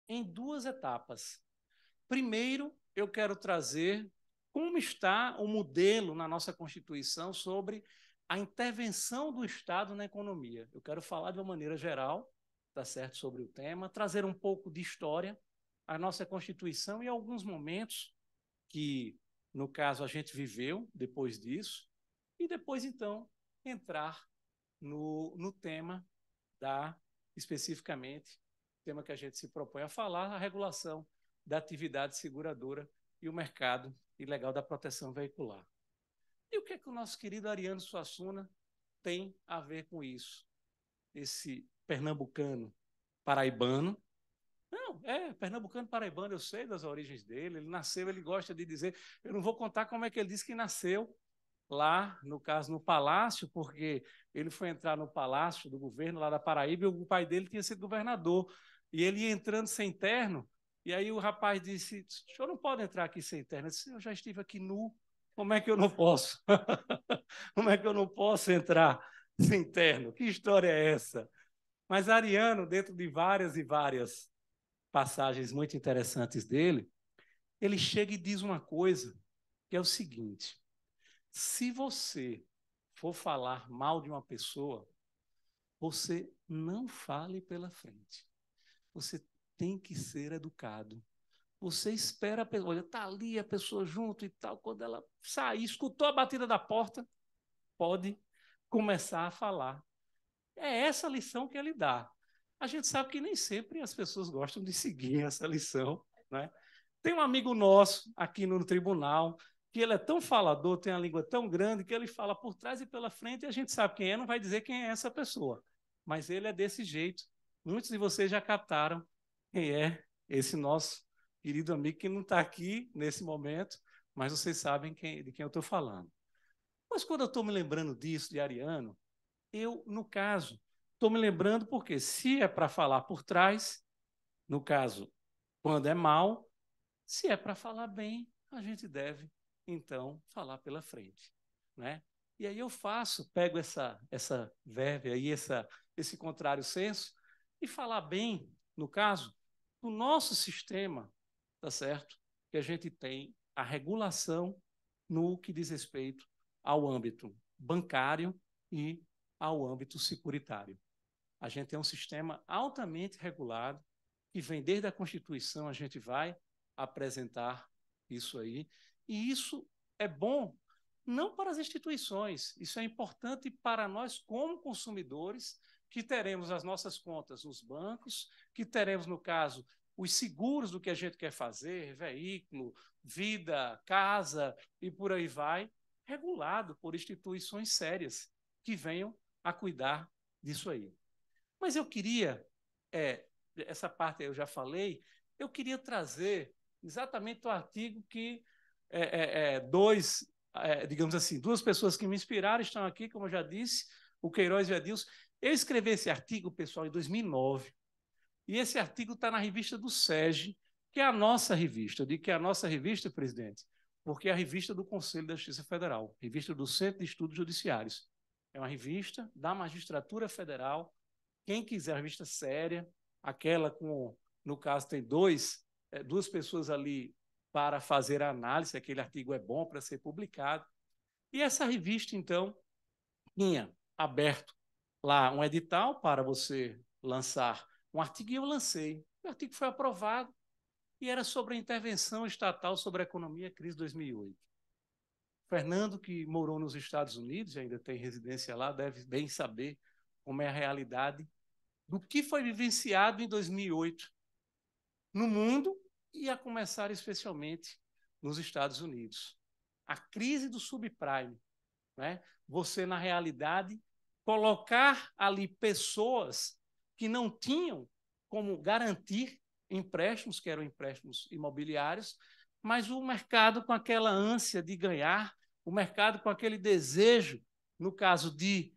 em duas etapas. Primeiro, eu quero trazer como está o modelo na nossa Constituição sobre a intervenção do Estado na economia. Eu quero falar de uma maneira geral, tá certo, sobre o tema, trazer um pouco de história, a nossa Constituição e alguns momentos que, no caso, a gente viveu depois disso, e depois, então, entrar no tema especificamente, o tema que a gente se propõe a falar, a regulação da atividade seguradora e o mercado ilegal da proteção veicular. E o que é que o nosso querido Ariano Suassuna tem a ver com isso? Esse pernambucano paraibano. Não, pernambucano paraibano, eu sei das origens dele, ele nasceu, ele gosta de dizer, eu não vou contar como é que ele disse que nasceu lá, no caso, no palácio, porque ele foi entrar no palácio do governo lá da Paraíba e o pai dele tinha sido governador. E ele ia entrando sem terno, e aí o rapaz disse, o senhor não pode entrar aqui sem terno. Eu disse, eu já estive aqui nu, como é que eu não posso? Como é que eu não posso entrar sem terno? Que história é essa? Mas Ariano, dentro de várias e várias passagens muito interessantes dele, ele chega e diz uma coisa, que é o seguinte: se você for falar mal de uma pessoa, você não fale pela frente. Você tem que ser educado. Você espera a pessoa, olha, está ali a pessoa junto e tal, quando ela sair, escutou a batida da porta, pode começar a falar. É essa lição que ele dá. A gente sabe que nem sempre as pessoas gostam de seguir essa lição, né? Tem um amigo nosso aqui no tribunal que ele é tão falador, tem a língua tão grande que ele fala por trás e pela frente e a gente sabe quem é, não vai dizer quem é essa pessoa. Mas ele é desse jeito. Muitos de vocês já captaram quem é esse nosso querido amigo que não está aqui nesse momento, mas vocês sabem de quem eu estou falando. Mas quando eu estou me lembrando disso, de Ariano, eu, no caso, estou me lembrando porque se é para falar por trás, no caso, quando é mal, se é para falar bem, a gente deve, então, falar pela frente, né? E aí eu pego essa verve aí, esse contrário senso, e falar bem, no caso, do nosso sistema, tá certo? Que a gente tem a regulação no que diz respeito ao âmbito bancário e ao âmbito securitário. A gente tem um sistema altamente regulado, que vem desde a Constituição, a gente vai apresentar isso aí. E isso é bom não para as instituições, isso é importante para nós como consumidores, que teremos as nossas contas nos bancos, que teremos, no caso, os seguros do que a gente quer fazer, veículo, vida, casa e por aí vai, regulado por instituições sérias que venham a cuidar disso aí. Mas eu queria, essa parte eu já falei, eu queria trazer exatamente o artigo que digamos assim, duas pessoas que me inspiraram estão aqui, como eu já disse, o Queiroz e o Edilson. Eu escrevi esse artigo, pessoal, em 2009, e esse artigo está na revista do SEGE, que é a nossa revista. Eu digo que é a nossa revista, presidente, porque é a revista do Conselho da Justiça Federal, revista do Centro de Estudos Judiciários. É uma revista da Magistratura Federal. Quem quiser, uma revista séria, aquela com, no caso, tem duas pessoas ali para fazer a análise, aquele artigo é bom para ser publicado. E essa revista, então, tinha aberto lá um edital para você lançar um artigo, e eu lancei. O artigo foi aprovado e era sobre a intervenção estatal sobre a economia crise 2008. Fernando, que morou nos Estados Unidos e ainda tem residência lá, deve bem saber como é a realidade do que foi vivenciado em 2008 no mundo e a começar especialmente nos Estados Unidos. A crise do subprime, né? Você, na realidade, colocar ali pessoas que não tinham como garantir empréstimos, que eram empréstimos imobiliários, mas o mercado com aquela ânsia de ganhar, o mercado com aquele desejo, no caso de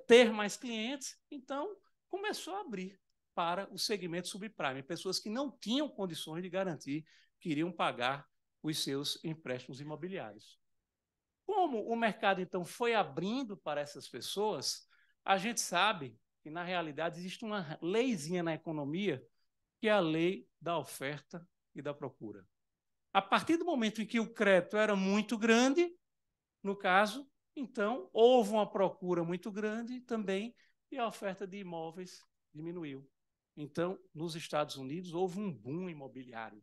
ter mais clientes, então começou a abrir para o segmento subprime, pessoas que não tinham condições de garantir, queriam pagar os seus empréstimos imobiliários. Como o mercado, então, foi abrindo para essas pessoas, a gente sabe que, na realidade, existe uma leizinha na economia que é a lei da oferta e da procura. A partir do momento em que o crédito era muito grande, no caso, então houve uma procura muito grande também e a oferta de imóveis diminuiu. Então, nos Estados Unidos, houve um boom imobiliário.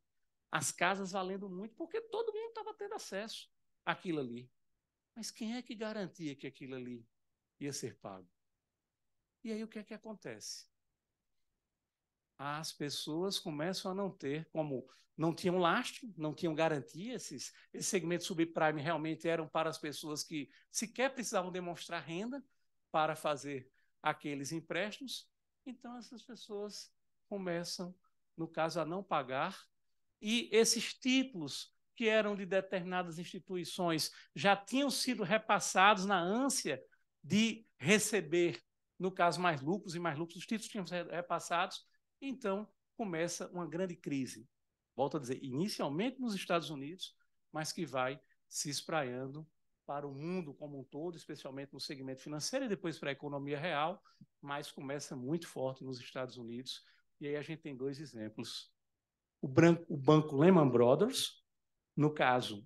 As casas valendo muito, porque todo mundo estava tendo acesso àquilo ali. Mas quem é que garantia que aquilo ali ia ser pago? E aí o que é que acontece? As pessoas começam a não ter, como não tinham lastro, não tinham garantia, esses segmentos subprime realmente eram para as pessoas que sequer precisavam demonstrar renda para fazer aqueles empréstimos, então essas pessoas começam, no caso, a não pagar, e esses títulos que eram de determinadas instituições já tinham sido repassados na ânsia de receber, no caso, mais lucros, os títulos tinham sido repassados, então começa uma grande crise. Volto a dizer, inicialmente nos Estados Unidos, mas que vai se espraiando para o mundo como um todo, especialmente no segmento financeiro e depois para a economia real, mas começa muito forte nos Estados Unidos. E aí a gente tem dois exemplos. O banco Lehman Brothers, no caso,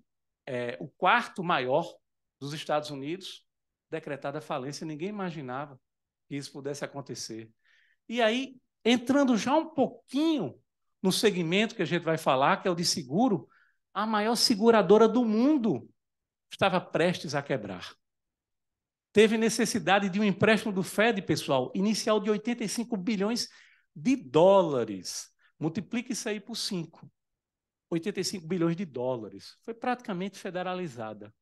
o quarto maior dos Estados Unidos, decretada a falência, ninguém imaginava que isso pudesse acontecer. E aí, entrando já um pouquinho no segmento que a gente vai falar, que é o de seguro, a maior seguradora do mundo estava prestes a quebrar. Teve necessidade de um empréstimo do Fed, pessoal, inicial de 85 bilhões de dólares. Multiplique isso aí por 5. 85 bilhões de dólares. Foi praticamente federalizada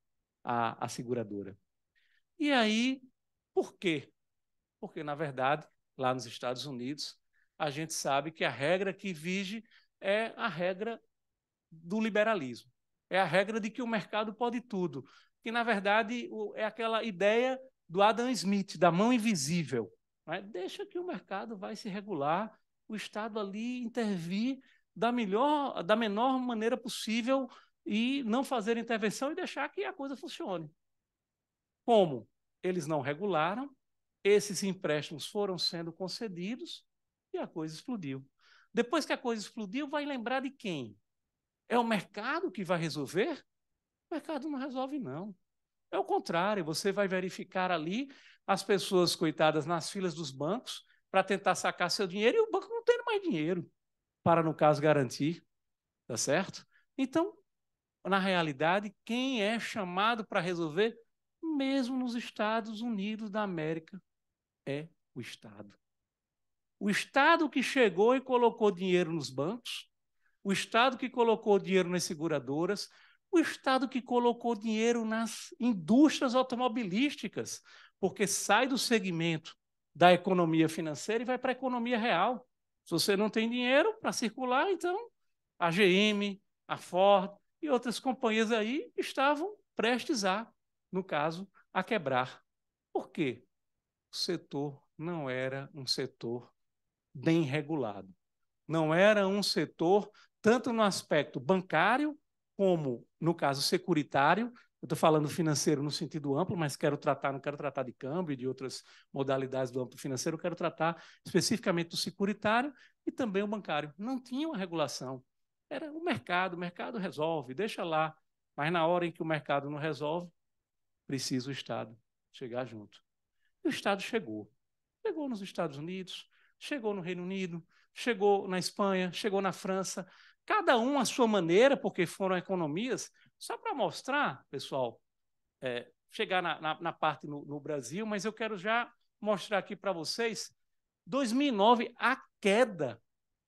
a seguradora. E aí, por quê? Porque, na verdade, lá nos Estados Unidos, a gente sabe que a regra que vige é a regra do liberalismo. É a regra de que o mercado pode tudo. Que, na verdade, é aquela ideia do Adam Smith, da mão invisível. Né? Deixa que o mercado vai se regular, o Estado ali intervir da menor maneira possível e não fazer intervenção e deixar que a coisa funcione. Como eles não regularam, esses empréstimos foram sendo concedidos e a coisa explodiu. Depois que a coisa explodiu, vai lembrar de quem? É o mercado que vai resolver? O mercado não resolve, não. É o contrário, você vai verificar ali as pessoas, coitadas, nas filas dos bancos para tentar sacar seu dinheiro e o banco não tem mais dinheiro para, no caso, garantir. Tá certo? Então, na realidade, quem é chamado para resolver, mesmo nos Estados Unidos da América, é o Estado. O Estado que chegou e colocou dinheiro nos bancos, o Estado que colocou dinheiro nas seguradoras, o Estado que colocou dinheiro nas indústrias automobilísticas, porque sai do segmento da economia financeira e vai para a economia real. Se você não tem dinheiro para circular, então a GM, a Ford e outras companhias aí estavam prestes a, no caso, a quebrar. Por quê? O setor não era um setor bem regulado. Não era um setor, tanto no aspecto bancário, como no caso securitário. Eu estou falando financeiro no sentido amplo, mas não quero tratar de câmbio e de outras modalidades do âmbito financeiro, eu quero tratar especificamente do securitário e também o bancário. Não tinha uma regulação. Era o mercado resolve, deixa lá. Mas na hora em que o mercado não resolve, precisa o Estado chegar junto. E o Estado chegou. Chegou nos Estados Unidos, chegou no Reino Unido, chegou na Espanha, chegou na França, cada um à sua maneira, porque foram economias, só para mostrar, pessoal, chegar na parte no Brasil, mas eu quero já mostrar aqui para vocês, 2009, a queda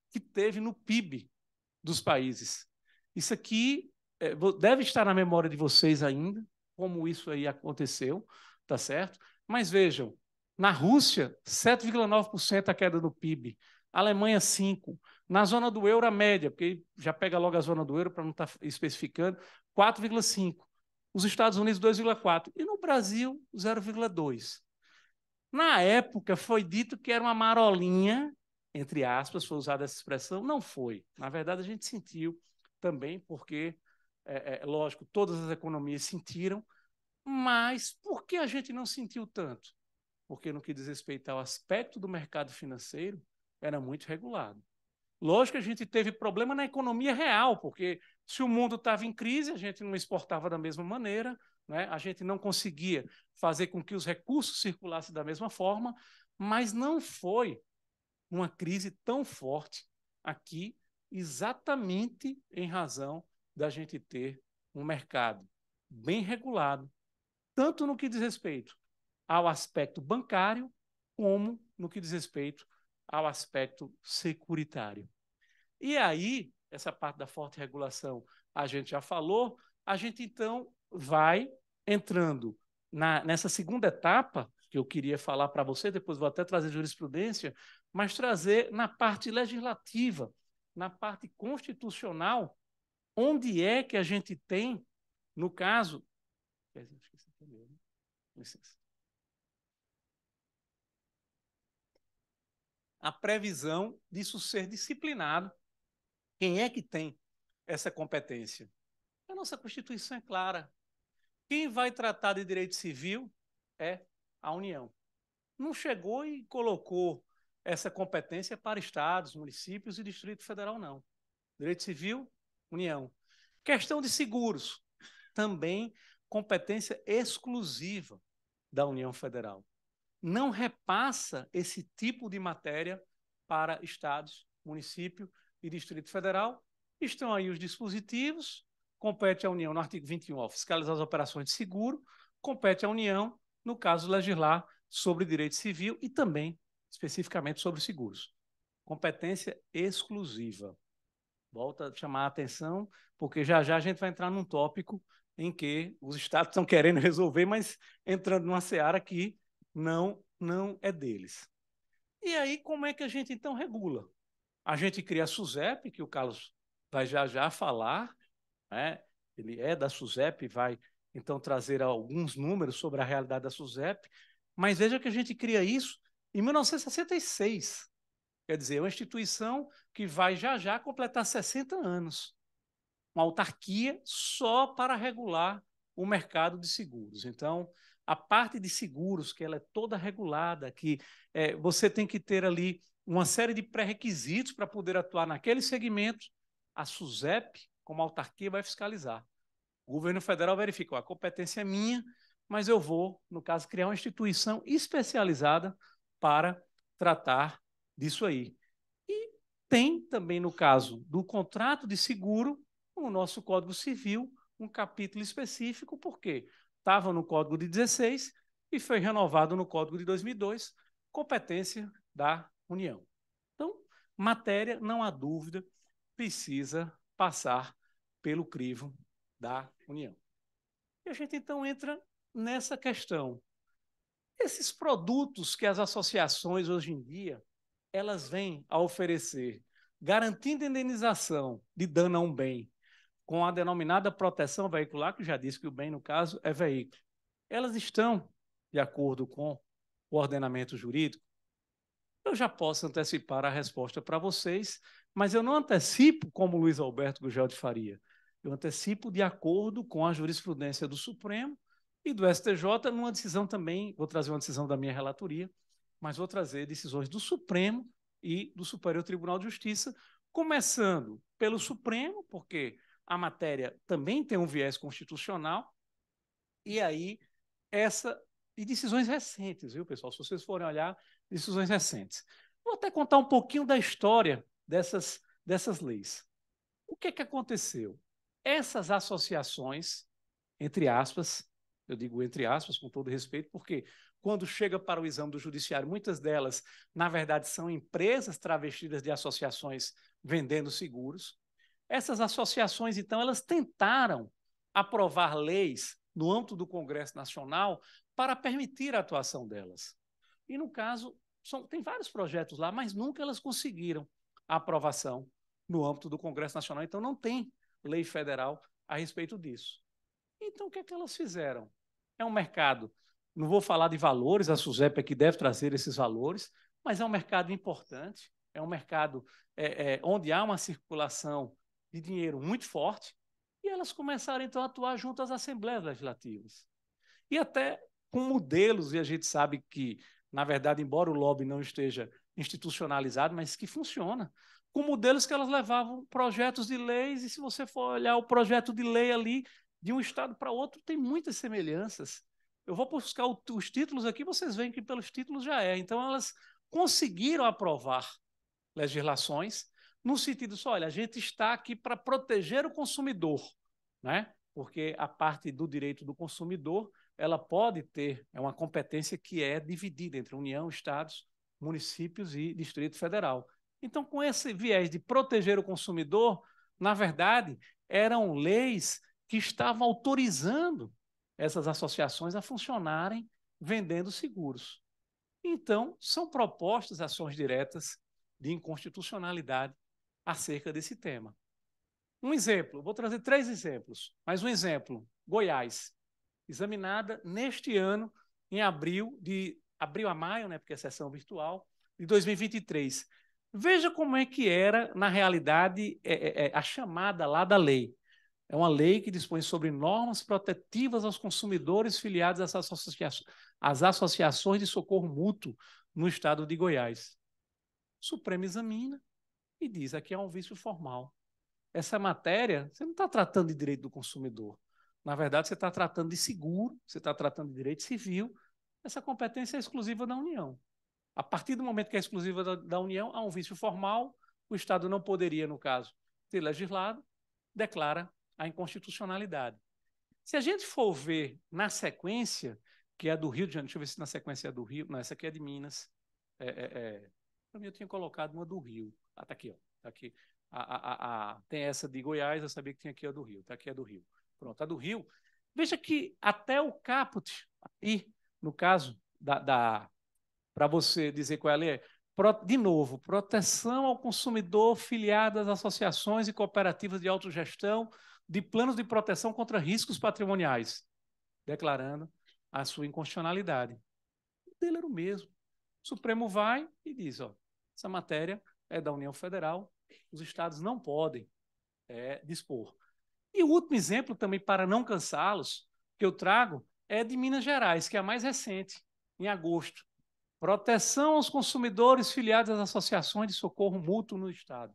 que teve no PIB dos países. Isso aqui deve estar na memória de vocês ainda, como isso aí aconteceu, tá certo? Mas vejam, na Rússia, 7,9% a queda do PIB, Alemanha 5%, na zona do euro a média, porque já pega logo a zona do euro para não estar especificando, 4,5%, os Estados Unidos 2,4% e no Brasil 0,2%. Na época foi dito que era uma marolinha, entre aspas, foi usada essa expressão, não foi. Na verdade, a gente sentiu também, porque, lógico, todas as economias sentiram, mas por que a gente não sentiu tanto? Porque no que diz respeito ao aspecto do mercado financeiro, era muito regulado. Lógico que a gente teve problema na economia real, porque se o mundo estava em crise, a gente não exportava da mesma maneira, né? A gente não conseguia fazer com que os recursos circulassem da mesma forma, mas não foi uma crise tão forte aqui, exatamente em razão da gente ter um mercado bem regulado, tanto no que diz respeito ao aspecto bancário, como no que diz respeito ao aspecto securitário. E aí, essa parte da forte regulação a gente já falou, a gente então vai entrando nessa segunda etapa, que eu queria falar para você, depois vou até trazer jurisprudência, mas trazer na parte legislativa, na parte constitucional, onde é que a gente tem, no caso. Licença. A previsão disso ser disciplinado. Quem é que tem essa competência? A nossa Constituição é clara. Quem vai tratar de direito civil é a União. Não chegou e colocou essa competência para estados, municípios e Distrito Federal, não. Direito civil, União. Questão de seguros, também competência exclusiva da União Federal. Não repassa esse tipo de matéria para estados, município e Distrito Federal. Estão aí os dispositivos, compete à União, no artigo 21, fiscalizar as operações de seguro, compete à União, no caso, legislar sobre direito civil e também, especificamente, sobre seguros. Competência exclusiva. Volta a chamar a atenção, porque já já a gente vai entrar num tópico em que os estados estão querendo resolver, mas entrando numa seara que não é deles. E aí, como é que a gente então regula? A gente cria a SUSEP, que o Carlos vai já já falar, né? Ele é da SUSEP, vai então trazer alguns números sobre a realidade da SUSEP, mas veja que a gente cria isso em 1966. Quer dizer, é uma instituição que vai já já completar 60 anos. Uma autarquia só para regular o mercado de seguros. Então, a parte de seguros, que ela é toda regulada, que você tem que ter ali uma série de pré-requisitos para poder atuar naquele segmento, a SUSEP, como autarquia, vai fiscalizar. O governo federal verifica, a competência é minha, mas eu vou, no caso, criar uma instituição especializada para tratar disso aí. E tem também, no caso do contrato de seguro, no nosso Código Civil, um capítulo específico, porque estava no Código de 16 e foi renovado no Código de 2002, competência da União. Então, matéria, não há dúvida, precisa passar pelo crivo da União. E a gente então entra nessa questão. Esses produtos que as associações hoje em dia elas vêm a oferecer, garantindo indenização de dano a um bem, com a denominada proteção veicular, que já disse que o bem, no caso, é veículo. Elas estão de acordo com o ordenamento jurídico? Eu já posso antecipar a resposta para vocês, mas eu não antecipo como Luiz Alberto Gugel de Faria. Eu antecipo de acordo com a jurisprudência do Supremo e do STJ, numa decisão também, vou trazer uma decisão da minha relatoria, mas vou trazer decisões do Supremo e do Superior Tribunal de Justiça, começando pelo Supremo, porque a matéria também tem um viés constitucional, e aí e decisões recentes, viu, pessoal? Se vocês forem olhar, decisões recentes. Vou até contar um pouquinho da história dessas leis. O que aconteceu? Essas associações, entre aspas, eu digo entre aspas, com todo respeito, porque quando chega para o exame do judiciário, muitas delas, na verdade, são empresas travestidas de associações vendendo seguros. Essas associações, então, elas tentaram aprovar leis no âmbito do Congresso Nacional para permitir a atuação delas. E, no caso, tem vários projetos lá, mas nunca elas conseguiram a aprovação no âmbito do Congresso Nacional. Então, não tem lei federal a respeito disso. Então, o que é que elas fizeram? É um mercado, não vou falar de valores, a SUSEP é que deve trazer esses valores, mas é um mercado importante, é um mercado onde há uma circulação de dinheiro muito forte, e elas começaram, então, a atuar junto às assembleias legislativas. E até com modelos, e a gente sabe que, na verdade, embora o lobby não esteja institucionalizado, mas que funciona, com modelos que elas levavam projetos de leis, e se você for olhar o projeto de lei ali, de um estado para outro, tem muitas semelhanças. Eu vou buscar os títulos aqui, vocês veem que pelos títulos já é. Então, elas conseguiram aprovar legislações no sentido só, olha, a gente está aqui para proteger o consumidor, né? Porque a parte do direito do consumidor, ela pode ter, é uma competência que é dividida entre União, Estados, municípios e Distrito Federal. Então, com esse viés de proteger o consumidor, na verdade, eram leis que estavam autorizando essas associações a funcionarem vendendo seguros. Então, são propostas ações diretas de inconstitucionalidade acerca desse tema. Um exemplo, vou trazer 3 exemplos, mas um exemplo, Goiás, examinada neste ano, em abril a maio, né, porque é sessão virtual, de 2023. Veja como é que era, na realidade, a chamada lá da lei. É uma lei que dispõe sobre normas protetivas aos consumidores filiados às associações de socorro mútuo no estado de Goiás. O Supremo examina e diz, aqui é um vício formal. Essa matéria, você não está tratando de direito do consumidor. Na verdade, você está tratando de seguro, você está tratando de direito civil. Essa competência é exclusiva da União. A partir do momento que é exclusiva da União, há um vício formal, o Estado não poderia, no caso, ter legislado, declara a inconstitucionalidade. Se a gente for ver na sequência, que é a do Rio de Janeiro, deixa eu ver se na sequência é do Rio, não, essa aqui é de Minas. Para mim, eu tinha colocado uma do Rio. Ah, está aqui, ó. Tá aqui. Tem essa de Goiás, eu sabia que tinha aqui a do Rio. Está aqui a do Rio. Pronto, a do Rio. Veja que até o caput, e no caso para você dizer qual é a lei, de novo, proteção ao consumidor filiado às associações e cooperativas de autogestão de planos de proteção contra riscos patrimoniais, declarando a sua inconstitucionalidade. O dele era o mesmo. O Supremo vai e diz, ó, essa matéria é da União Federal, os estados não podem dispor. E o último exemplo, também para não cansá-los, que eu trago, é de Minas Gerais, que é a mais recente, em agosto. Proteção aos consumidores filiados às associações de socorro mútuo no Estado.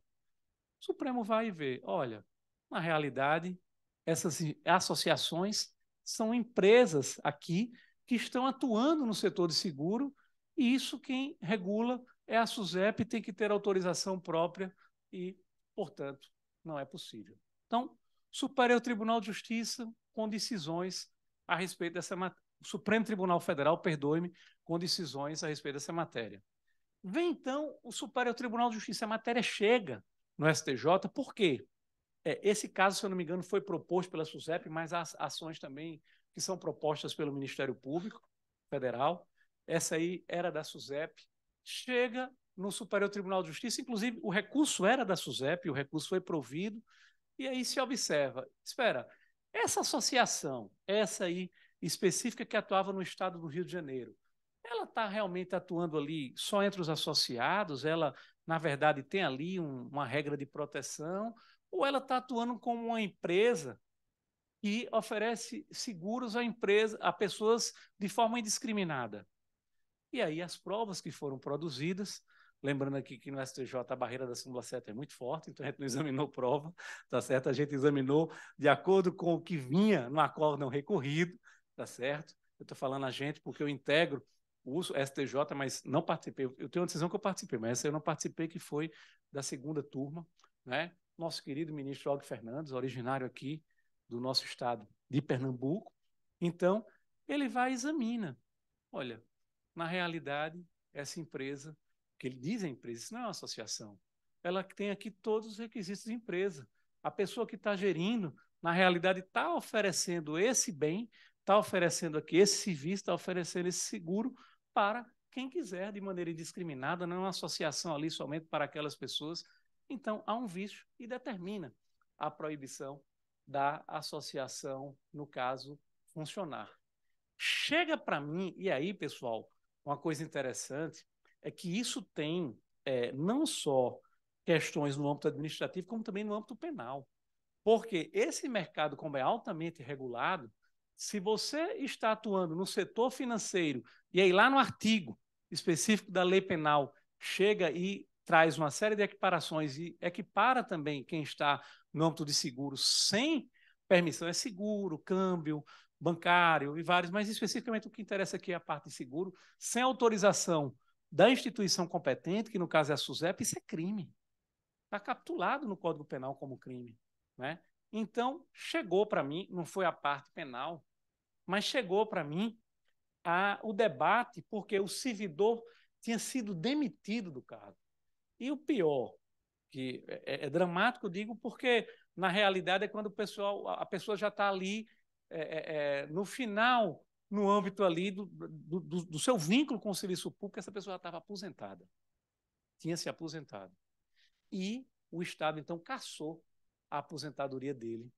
O Supremo vai e vê, olha, na realidade, essas associações são empresas aqui que estão atuando no setor de seguro, e isso quem regula é a SUSEP, tem que ter autorização própria e, portanto, não é possível. Então, Superior Tribunal de Justiça com decisões a respeito dessa matéria. O Supremo Tribunal Federal, perdoe-me, com decisões a respeito dessa matéria. Vem, então, o Superior Tribunal de Justiça. A matéria chega no STJ, por quê? Esse caso, se eu não me engano, foi proposto pela SUSEP, mas há ações também que são propostas pelo Ministério Público Federal. Essa aí era da SUSEP. Chega no Superior Tribunal de Justiça, inclusive o recurso era da SUSEP, o recurso foi provido, e aí se observa, espera, essa associação, essa aí específica que atuava no estado do Rio de Janeiro, ela está realmente atuando ali só entre os associados? Ela, na verdade, tem ali uma regra de proteção? Ou ela está atuando como uma empresa que oferece seguros a pessoas de forma indiscriminada? E aí as provas que foram produzidas, lembrando aqui que no STJ a barreira da súmula 7 é muito forte, então a gente não examinou prova, tá certo? A gente examinou de acordo com o que vinha no acórdão recorrido, tá certo? Eu estou falando a gente porque eu integro o STJ, mas não participei. Eu tenho uma decisão que eu participei, mas essa eu não participei, que foi da segunda turma, né? Nosso querido ministro Aldo Fernandes, originário aqui do nosso estado de Pernambuco. Então, ele vai e examina. Olha, na realidade, essa empresa, que ele diz a empresa, isso não é uma associação, ela tem aqui todos os requisitos de empresa. A pessoa que está gerindo, na realidade, está oferecendo esse bem, está oferecendo aqui esse serviço, está oferecendo esse seguro para quem quiser, de maneira indiscriminada, não é uma associação ali somente para aquelas pessoas. Então, há um vício e determina a proibição da associação, no caso, funcionar. Chega para mim, e aí, pessoal, uma coisa interessante é que isso tem não só questões no âmbito administrativo, como também no âmbito penal. Porque esse mercado, como é altamente regulado, se você está atuando no setor financeiro, e aí lá no artigo específico da lei penal, chega e traz uma série de equiparações e equipara também quem está no âmbito de seguro sem permissão, é seguro, câmbio, bancário e vários, mas especificamente o que interessa aqui é a parte de seguro, sem autorização da instituição competente, que no caso é a SUSEP, isso é crime. Está capitulado no Código Penal como crime, né? Então, chegou para mim, não foi a parte penal, mas chegou para mim o debate porque o servidor tinha sido demitido do cargo. E o pior, que é dramático, eu digo, porque na realidade é quando a pessoa já está ali no final, no âmbito ali do seu vínculo com o serviço público, essa pessoa já estava aposentada, tinha se aposentado. E o Estado, então, cassou a aposentadoria dele.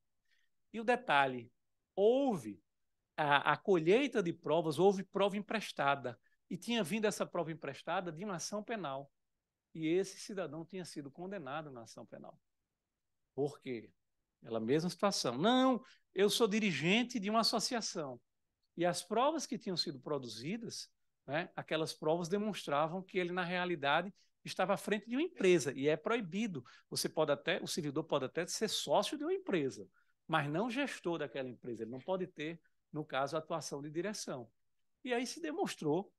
E o detalhe, houve a colheita de provas, houve prova emprestada. E tinha vindo essa prova emprestada de uma ação penal. E esse cidadão tinha sido condenado na ação penal. Por quê? Pela mesma situação. Não, eu sou dirigente de uma associação. E as provas que tinham sido produzidas, né, aquelas provas demonstravam que ele, na realidade, estava à frente de uma empresa. E é proibido. O servidor pode até ser sócio de uma empresa, mas não gestor daquela empresa. Ele não pode ter, no caso, a atuação de direção. E aí se demonstrou,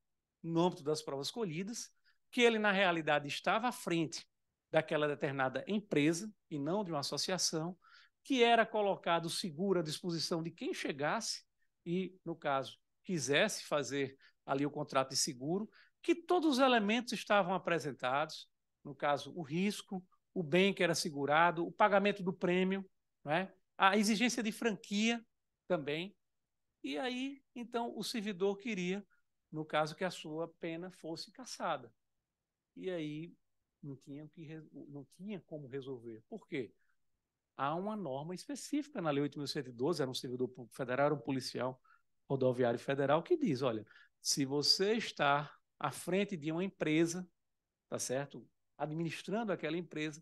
no âmbito das provas colhidas, que ele, na realidade, estava à frente daquela determinada empresa e não de uma associação, que era colocado seguro à disposição de quem chegasse e, no caso, quisesse fazer ali o contrato de seguro, que todos os elementos estavam apresentados, no caso, o risco, o bem que era segurado, o pagamento do prêmio, não é? A exigência de franquia também. E aí, então, o servidor queria, no caso, que a sua pena fosse cassada. E aí não tinha como resolver. Por quê? Há uma norma específica na Lei 8.112, era um servidor público federal, era um policial rodoviário federal, que diz, olha, se você está à frente de uma empresa, tá certo? Administrando aquela empresa,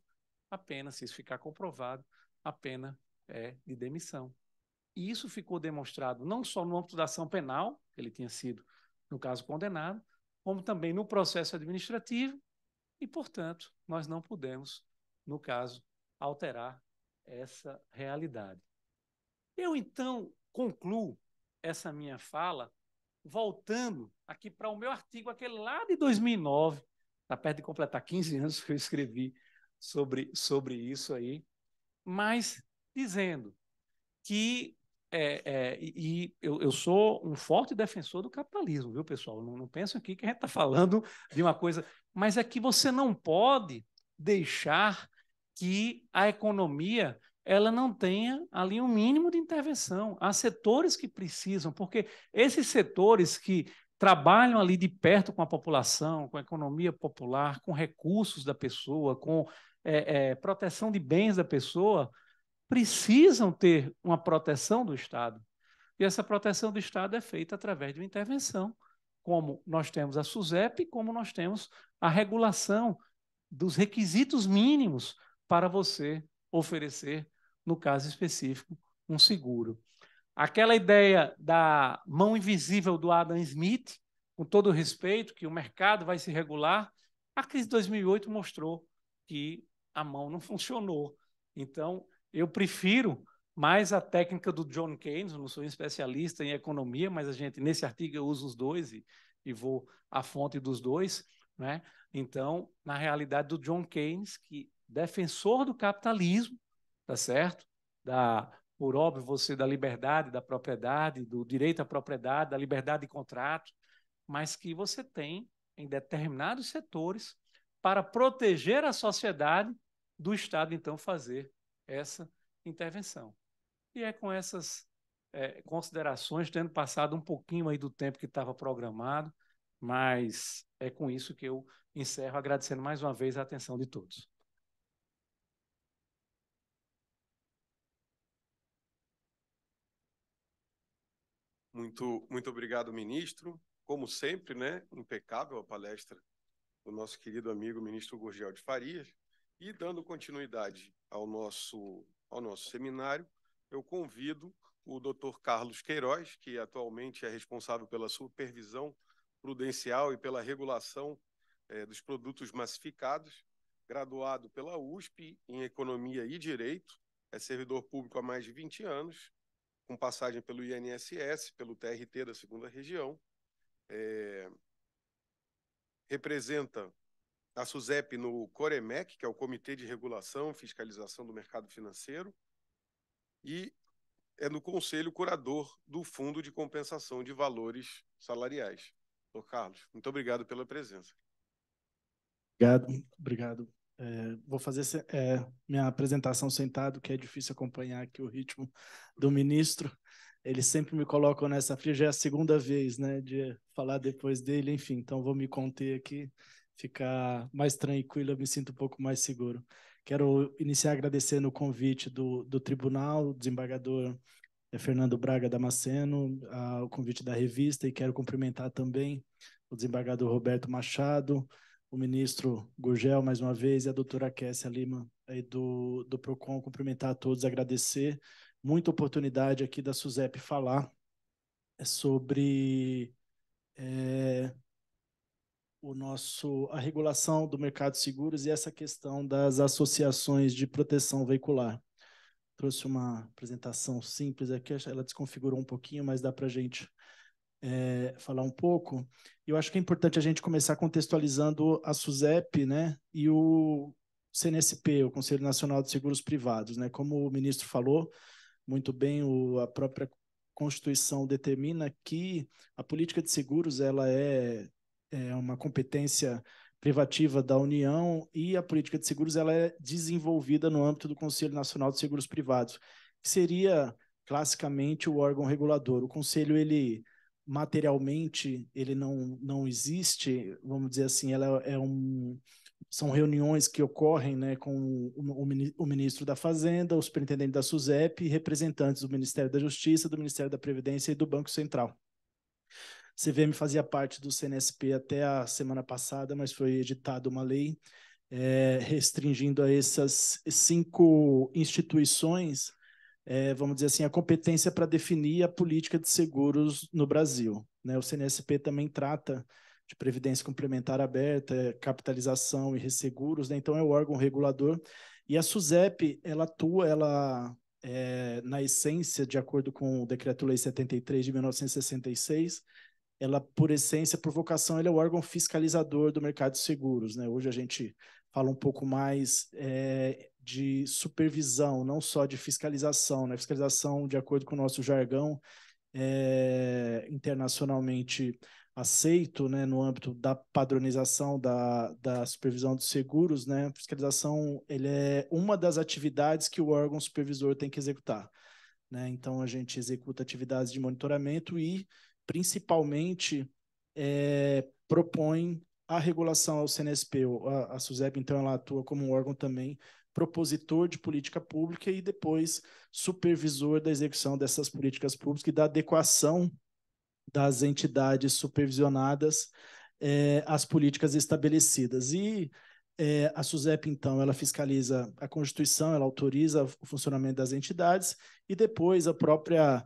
a pena, se isso ficar comprovado, a pena é de demissão. E isso ficou demonstrado não só no âmbito da ação penal, que ele tinha sido, no caso, condenado, como também no processo administrativo, e, portanto, nós não pudemos, no caso, alterar essa realidade. Eu, então, concluo essa minha fala voltando aqui para o meu artigo, aquele lá de 2009, está perto de completar 15 anos que eu escrevi sobre isso aí, mas dizendo que eu sou um forte defensor do capitalismo, viu, pessoal? Não pensam aqui que a gente está falando de uma coisa, mas é que você não pode deixar que a economia ela não tenha ali um mínimo de intervenção. Há setores que precisam, porque esses setores que trabalham ali de perto com a população, com a economia popular, com recursos da pessoa, com proteção de bens da pessoa, precisam ter uma proteção do Estado. E essa proteção do Estado é feita através de uma intervenção, como nós temos a SUSEP, como nós temos a regulação dos requisitos mínimos para você oferecer, no caso específico, um seguro. Aquela ideia da mão invisível do Adam Smith, com todo o respeito, que o mercado vai se regular, a crise de 2008 mostrou que a mão não funcionou. Então, eu prefiro mais a técnica do John Keynes, eu não sou especialista em economia, mas nesse artigo eu uso os dois e vou à fonte dos dois, né? Então, na realidade, do John Keynes, que defensor do capitalismo, tá certo? Por óbvio, você da liberdade, da propriedade, do direito à propriedade, da liberdade de contrato, mas que você tem em determinados setores para proteger a sociedade do Estado, então, fazer essa intervenção. E é com essas considerações, tendo passado um pouquinho aí do tempo que estava programado, mas é com isso que eu encerro, agradecendo mais uma vez a atenção de todos. Muito obrigado, ministro. Como sempre, né, impecável a palestra do nosso querido amigo ministro Gurgel de Farias. E dando continuidade ao nosso seminário, eu convido o Dr. Carlos Queiroz, que atualmente é responsável pela supervisão prudencial e pela regulação dos produtos massificados, graduado pela USP em Economia e Direito, é servidor público há mais de 20 anos, com passagem pelo INSS, pelo TRT da 2ª Região, representa a SUSEP no COREMEC, que é o Comitê de Regulação e Fiscalização do Mercado Financeiro, e é no Conselho Curador do Fundo de Compensação de Valores Salariais. Doutor Carlos, muito obrigado pela presença. Obrigado. Vou fazer minha apresentação sentado, que é difícil acompanhar aqui o ritmo do ministro. Eles sempre me colocam nessa fria, já é a 2ª vez, né, de falar depois dele, enfim, então vou me conter aqui, ficar mais tranquilo, eu me sinto um pouco mais seguro. Quero iniciar agradecendo o convite do tribunal, o desembargador Fernando Braga Damasceno, o convite da revista, e quero cumprimentar também o desembargador Roberto Machado, o ministro Gurgel, mais uma vez, e a doutora Kessia Lima, aí do PROCON, cumprimentar a todos, agradecer. Muita oportunidade aqui da SUSEP falar sobre a regulação do mercado de seguros e essa questão das associações de proteção veicular. Trouxe uma apresentação simples aqui, ela desconfigurou um pouquinho, mas dá para a gente falar um pouco. Eu acho que é importante a gente começar contextualizando a SUSEP, né, e o CNSP, o Conselho Nacional de Seguros Privados, né? Como o ministro falou muito bem, a própria Constituição determina que a política de seguros ela é uma competência privativa da União, e a política de seguros ela é desenvolvida no âmbito do Conselho Nacional de Seguros Privados, que seria classicamente o órgão regulador. O Conselho, ele materialmente, ele não existe, vamos dizer assim, são reuniões que ocorrem, né, com o ministro da Fazenda, o superintendente da SUSEP e representantes do Ministério da Justiça, do Ministério da Previdência e do Banco Central. A CVM fazia parte do CNSP até a semana passada, mas foi editada uma lei restringindo a essas 5 instituições, vamos dizer assim, a competência para definir a política de seguros no Brasil, né? O CNSP também trata de previdência complementar aberta, capitalização e resseguros, né? Então é o órgão regulador. E a SUSEP, ela atua, na essência, de acordo com o Decreto-Lei 73 de 1966, ela, por essência, por vocação, ele é o órgão fiscalizador do mercado de seguros, né? Hoje a gente fala um pouco mais de supervisão, não só de fiscalização, né? Fiscalização, de acordo com o nosso jargão, internacionalmente aceito, né, no âmbito da padronização da supervisão dos seguros, né? Fiscalização, ele é uma das atividades que o órgão supervisor tem que executar, né? Então a gente executa atividades de monitoramento e principalmente propõe a regulação ao CNSP. A SUSEP, então, ela atua como um órgão também propositor de política pública e depois supervisor da execução dessas políticas públicas e da adequação das entidades supervisionadas às políticas estabelecidas. E a SUSEP, então, ela fiscaliza a Constituição, ela autoriza o funcionamento das entidades e depois a própria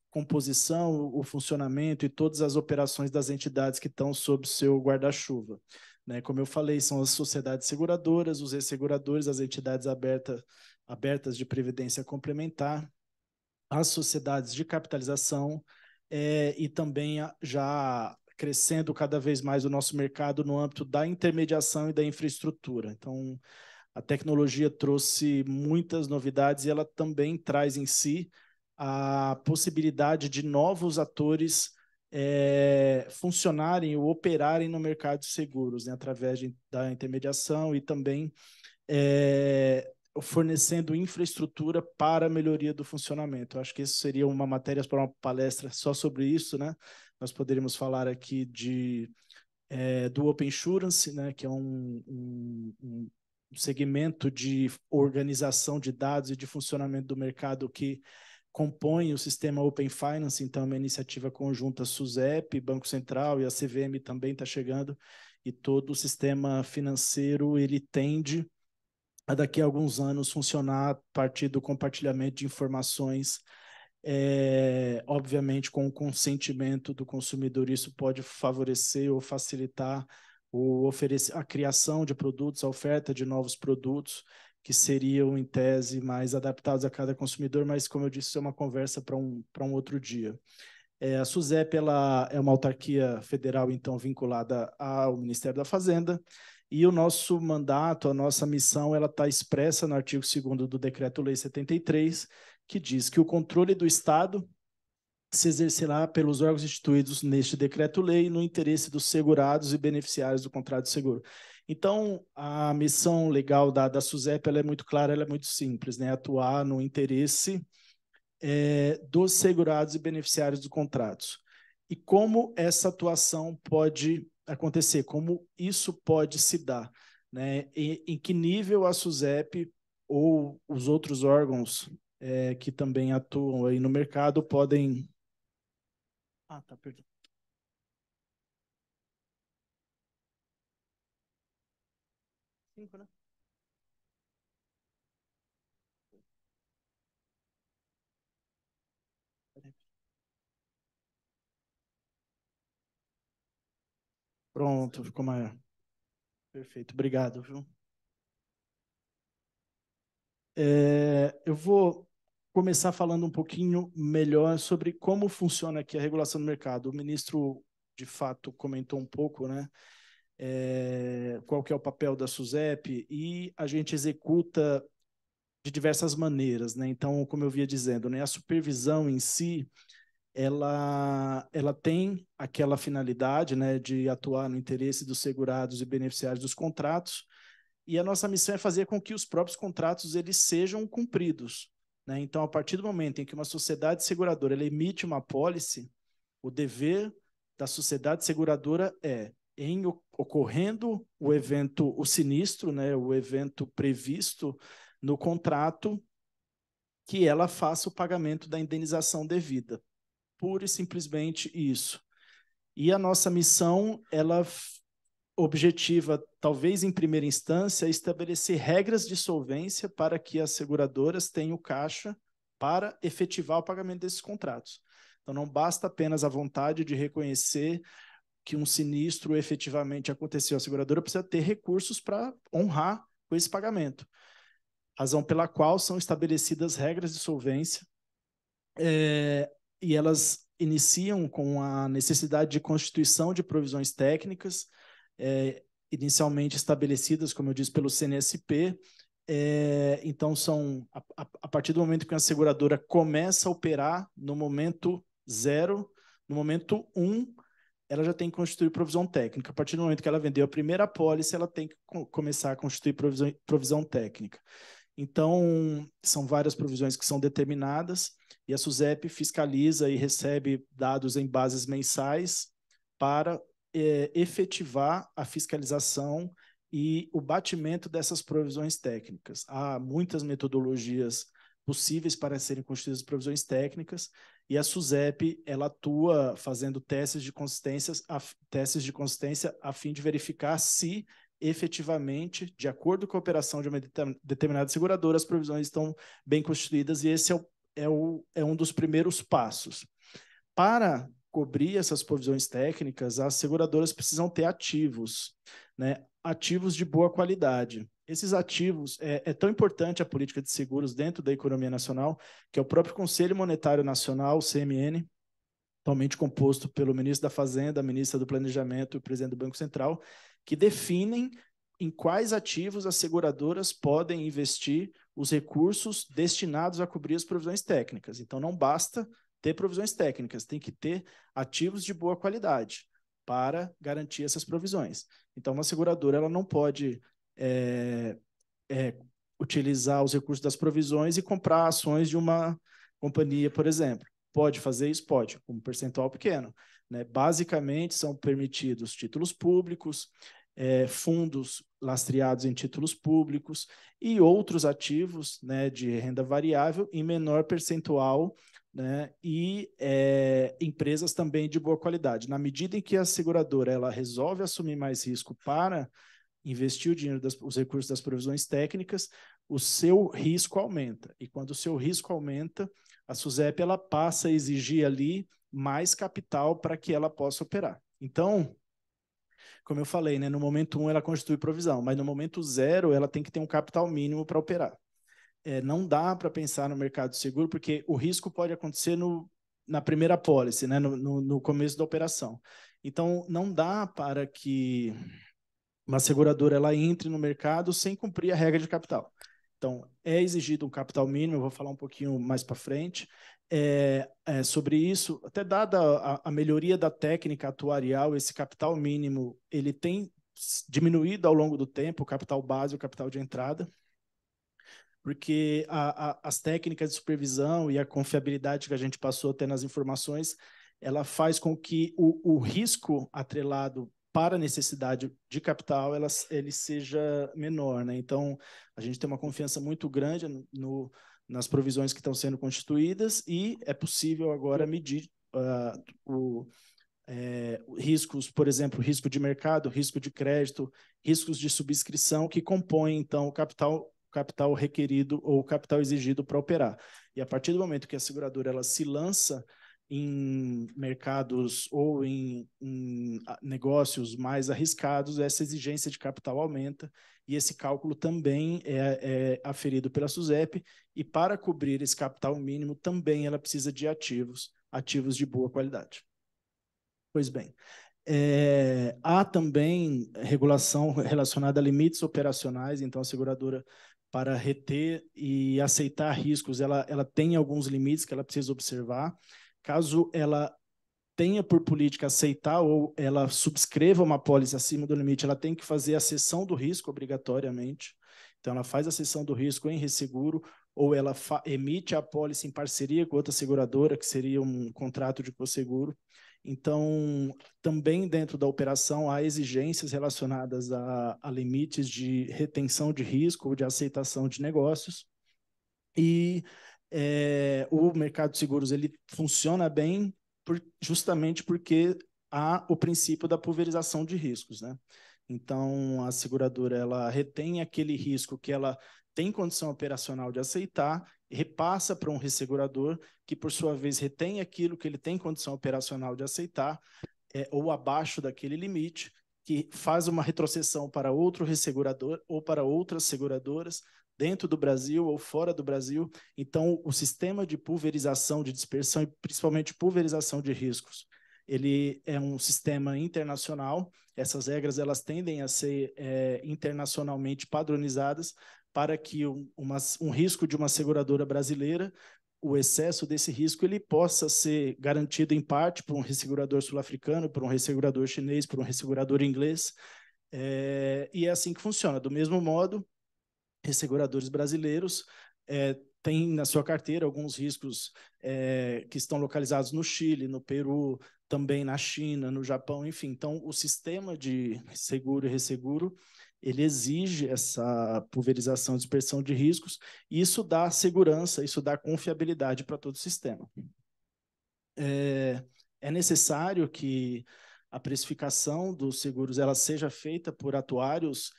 composição, o funcionamento e todas as operações das entidades que estão sob seu guarda-chuva, né? Como eu falei, são as sociedades seguradoras, os resseguradores, as entidades abertas de previdência complementar, as sociedades de capitalização e também já crescendo cada vez mais o nosso mercado no âmbito da intermediação e da infraestrutura. Então, a tecnologia trouxe muitas novidades e ela também traz em si a possibilidade de novos atores funcionarem ou operarem no mercado de seguros, né, através da intermediação e também fornecendo infraestrutura para a melhoria do funcionamento. Eu acho que isso seria uma matéria para uma palestra só sobre isso, né? Nós poderíamos falar aqui do Open Insurance, né, que é um segmento de organização de dados e de funcionamento do mercado que compõe o sistema Open Finance. Então, é uma iniciativa conjunta SUSEP, Banco Central e a CVM também está chegando, e todo o sistema financeiro ele tende a daqui a alguns anos funcionar a partir do compartilhamento de informações, obviamente com o consentimento do consumidor. Isso pode favorecer ou facilitar a criação de produtos, a oferta de novos produtos, que seriam, em tese, mais adaptados a cada consumidor, mas, como eu disse, isso é uma conversa para um outro dia. A SUSEP ela é uma autarquia federal, então, vinculada ao Ministério da Fazenda, e o nosso mandato, a nossa missão, ela está expressa no artigo 2º do Decreto-Lei 73, que diz que o controle do Estado se exercerá pelos órgãos instituídos neste decreto-lei no interesse dos segurados e beneficiários do contrato de seguro. Então, a missão legal da SUSEP ela é muito clara, ela é muito simples, né? Atuar no interesse dos segurados e beneficiários dos contratos. E como essa atuação pode acontecer, como isso pode se dar, né? Em que nível a SUSEP ou os outros órgãos que também atuam aí no mercado podem... Ah, tá, perdão. Cinco, né? Pronto, ficou maior. Perfeito, obrigado, viu? Eu vou começar falando um pouquinho melhor sobre como funciona aqui a regulação do mercado. O ministro, de fato, comentou um pouco, né? Qual que é o papel da SUSEP, e a gente executa de diversas maneiras, né? Então, como eu via dizendo, né, a supervisão em si, ela tem aquela finalidade, né, de atuar no interesse dos segurados e beneficiários dos contratos, e a nossa missão é fazer com que os próprios contratos eles sejam cumpridos, né? Então, a partir do momento em que uma sociedade seguradora ela emite uma apólice, o dever da sociedade seguradora em ocorrendo o evento, o sinistro, né, o evento previsto no contrato, que ela faça o pagamento da indenização devida. Pura e simplesmente isso. E a nossa missão, ela objetiva, talvez em primeira instância, estabelecer regras de solvência para que as seguradoras tenham caixa para efetivar o pagamento desses contratos. Então, não basta apenas a vontade de reconhecer que um sinistro efetivamente aconteceu. A seguradora precisa ter recursos para honrar com esse pagamento. Razão pela qual são estabelecidas regras de solvência, e elas iniciam com a necessidade de constituição de provisões técnicas, inicialmente estabelecidas, como eu disse, pelo CNSP. Então, a partir do momento que a seguradora começa a operar, no momento 0, no momento 1, ela já tem que constituir provisão técnica. A partir do momento que ela vendeu a primeira apólice, ela tem que começar a constituir provisão técnica. Então, são várias provisões que são determinadas, e a SUSEP fiscaliza e recebe dados em bases mensais para efetivar a fiscalização e o batimento dessas provisões técnicas. Há muitas metodologias possíveis para serem constituídas provisões técnicas, e a SUSEP ela atua fazendo testes de consistência a fim de verificar se efetivamente, de acordo com a operação de uma determinada seguradora, as provisões estão bem constituídas, e esse é um dos primeiros passos. Para cobrir essas provisões técnicas, as seguradoras precisam ter ativos, né? Ativos de boa qualidade. Esses ativos, é tão importante a política de seguros dentro da economia nacional, que é o próprio Conselho Monetário Nacional, o CMN, atualmente composto pelo ministro da Fazenda, a ministra do Planejamento e o presidente do Banco Central, que definem em quais ativos as seguradoras podem investir os recursos destinados a cobrir as provisões técnicas. Então, não basta ter provisões técnicas, tem que ter ativos de boa qualidade para garantir essas provisões. Então, uma seguradora ela não pode utilizar os recursos das provisões e comprar ações de uma companhia, por exemplo. Pode fazer isso? Pode, com um percentual pequeno, né? Basicamente, são permitidos títulos públicos, fundos lastreados em títulos públicos e outros ativos, né, de renda variável em menor percentual, né, e empresas também de boa qualidade. Na medida em que a seguradora ela resolve assumir mais risco para investir o dinheiro, os recursos das provisões técnicas, o seu risco aumenta. E quando o seu risco aumenta, a SUSEP ela passa a exigir ali mais capital para que ela possa operar. Então, Como eu falei, né, no momento 1 ela constitui provisão, mas no momento 0 ela tem que ter um capital mínimo para operar. Não dá para pensar no mercado seguro, porque o risco pode acontecer na primeira apólice, né, no começo da operação. Então, não dá para que uma seguradora ela entre no mercado sem cumprir a regra de capital. Então, é exigido um capital mínimo, eu vou falar um pouquinho mais para frente sobre isso. Até dada a melhoria da técnica atuarial, esse capital mínimo ele tem diminuído ao longo do tempo, o capital base e o capital de entrada, porque as técnicas de supervisão e a confiabilidade que a gente passou até nas informações, ela faz com que o risco atrelado para a necessidade de capital ele seja menor, né? Então, a gente tem uma confiança muito grande nas provisões que estão sendo constituídas e é possível agora medir riscos, por exemplo, risco de mercado, risco de crédito, riscos de subscrição que compõem, então, o capital requerido ou o capital exigido para operar. E a partir do momento que a seguradora ela se lança em mercados ou em negócios mais arriscados, essa exigência de capital aumenta e esse cálculo também é aferido pela SUSEP, e para cobrir esse capital mínimo também ela precisa de ativos de boa qualidade. Pois bem, há também regulação relacionada a limites operacionais, então a seguradora, para reter e aceitar riscos, ela tem alguns limites que ela precisa observar. Caso ela tenha por política aceitar ou ela subscreva uma apólice acima do limite, ela tem que fazer a cessão do risco obrigatoriamente. Então, ela faz a cessão do risco em resseguro ou ela emite a apólice em parceria com outra seguradora, que seria um contrato de cosseguro. Então, também dentro da operação, há exigências relacionadas a limites de retenção de risco ou de aceitação de negócios. E o mercado de seguros ele funciona bem justamente porque há o princípio da pulverização de riscos, né? Então, a seguradora ela retém aquele risco que ela tem condição operacional de aceitar, repassa para um ressegurador, que, por sua vez, retém aquilo que ele tem condição operacional de aceitar, ou abaixo daquele limite, que faz uma retrocessão para outro ressegurador ou para outras seguradoras, dentro do Brasil ou fora do Brasil. Então, o sistema de pulverização, de dispersão e principalmente pulverização de riscos, ele é um sistema internacional. Essas regras elas tendem a ser internacionalmente padronizadas para que um risco de uma seguradora brasileira, o excesso desse risco ele possa ser garantido em parte por um ressegurador sul-africano, por um ressegurador chinês, por um ressegurador inglês. E é assim que funciona. Do mesmo modo, resseguradores brasileiros têm na sua carteira alguns riscos que estão localizados no Chile, no Peru, também na China, no Japão, enfim. Então, o sistema de seguro e resseguro, ele exige essa pulverização, dispersão de riscos, e isso dá segurança, isso dá confiabilidade para todo o sistema. É necessário que a precificação dos seguros ela seja feita por atuários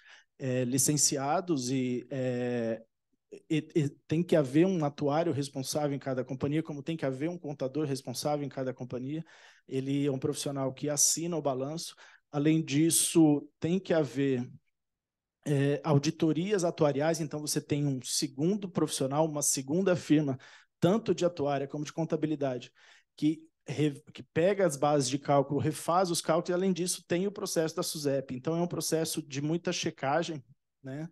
licenciados e tem que haver um atuário responsável em cada companhia, como tem que haver um contador responsável em cada companhia. Ele é um profissional que assina o balanço. Além disso, tem que haver auditorias atuariais, então você tem um segundo profissional, uma segunda firma, tanto de atuária como de contabilidade, que pega as bases de cálculo, refaz os cálculos, e além disso tem o processo da SUSEP. Então é um processo de muita checagem, né,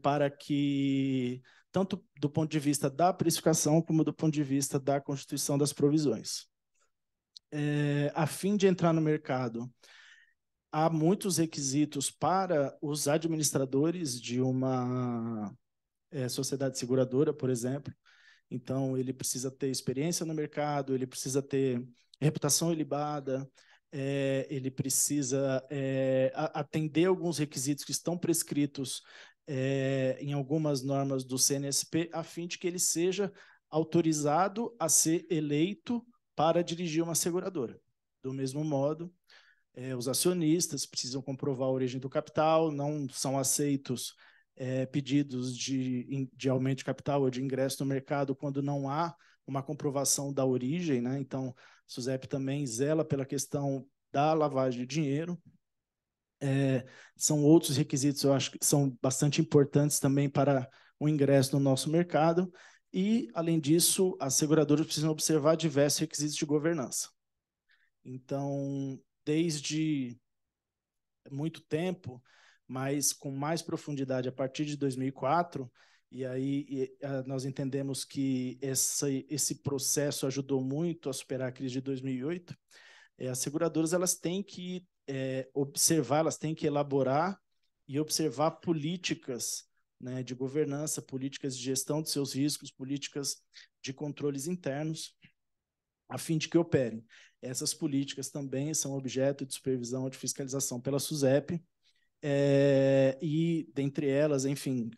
para que, tanto do ponto de vista da precificação, como do ponto de vista da constituição das provisões. A fim de entrar no mercado, há muitos requisitos para os administradores de uma sociedade seguradora, por exemplo. Então, ele precisa ter experiência no mercado, ele precisa ter reputação ilibada, ele precisa atender alguns requisitos que estão prescritos em algumas normas do CNSP, a fim de que ele seja autorizado a ser eleito para dirigir uma seguradora. Do mesmo modo, os acionistas precisam comprovar a origem do capital, não são aceitos pedidos de aumento de capital ou de ingresso no mercado quando não há uma comprovação da origem, né? Então, a SUSEP também zela pela questão da lavagem de dinheiro. São outros requisitos, eu acho que são bastante importantes também para o ingresso no nosso mercado. E, além disso, as seguradoras precisam observar diversos requisitos de governança. Então, desde muito tempo, mas com mais profundidade a partir de 2004, e aí nós entendemos que esse processo ajudou muito a superar a crise de 2008. As seguradoras elas têm que observar, elas têm que elaborar e observar políticas, né, de governança, políticas de gestão de seus riscos, políticas de controles internos, a fim de que operem. Essas políticas também são objeto de supervisão de fiscalização pela SUSEP, e, dentre elas, enfim,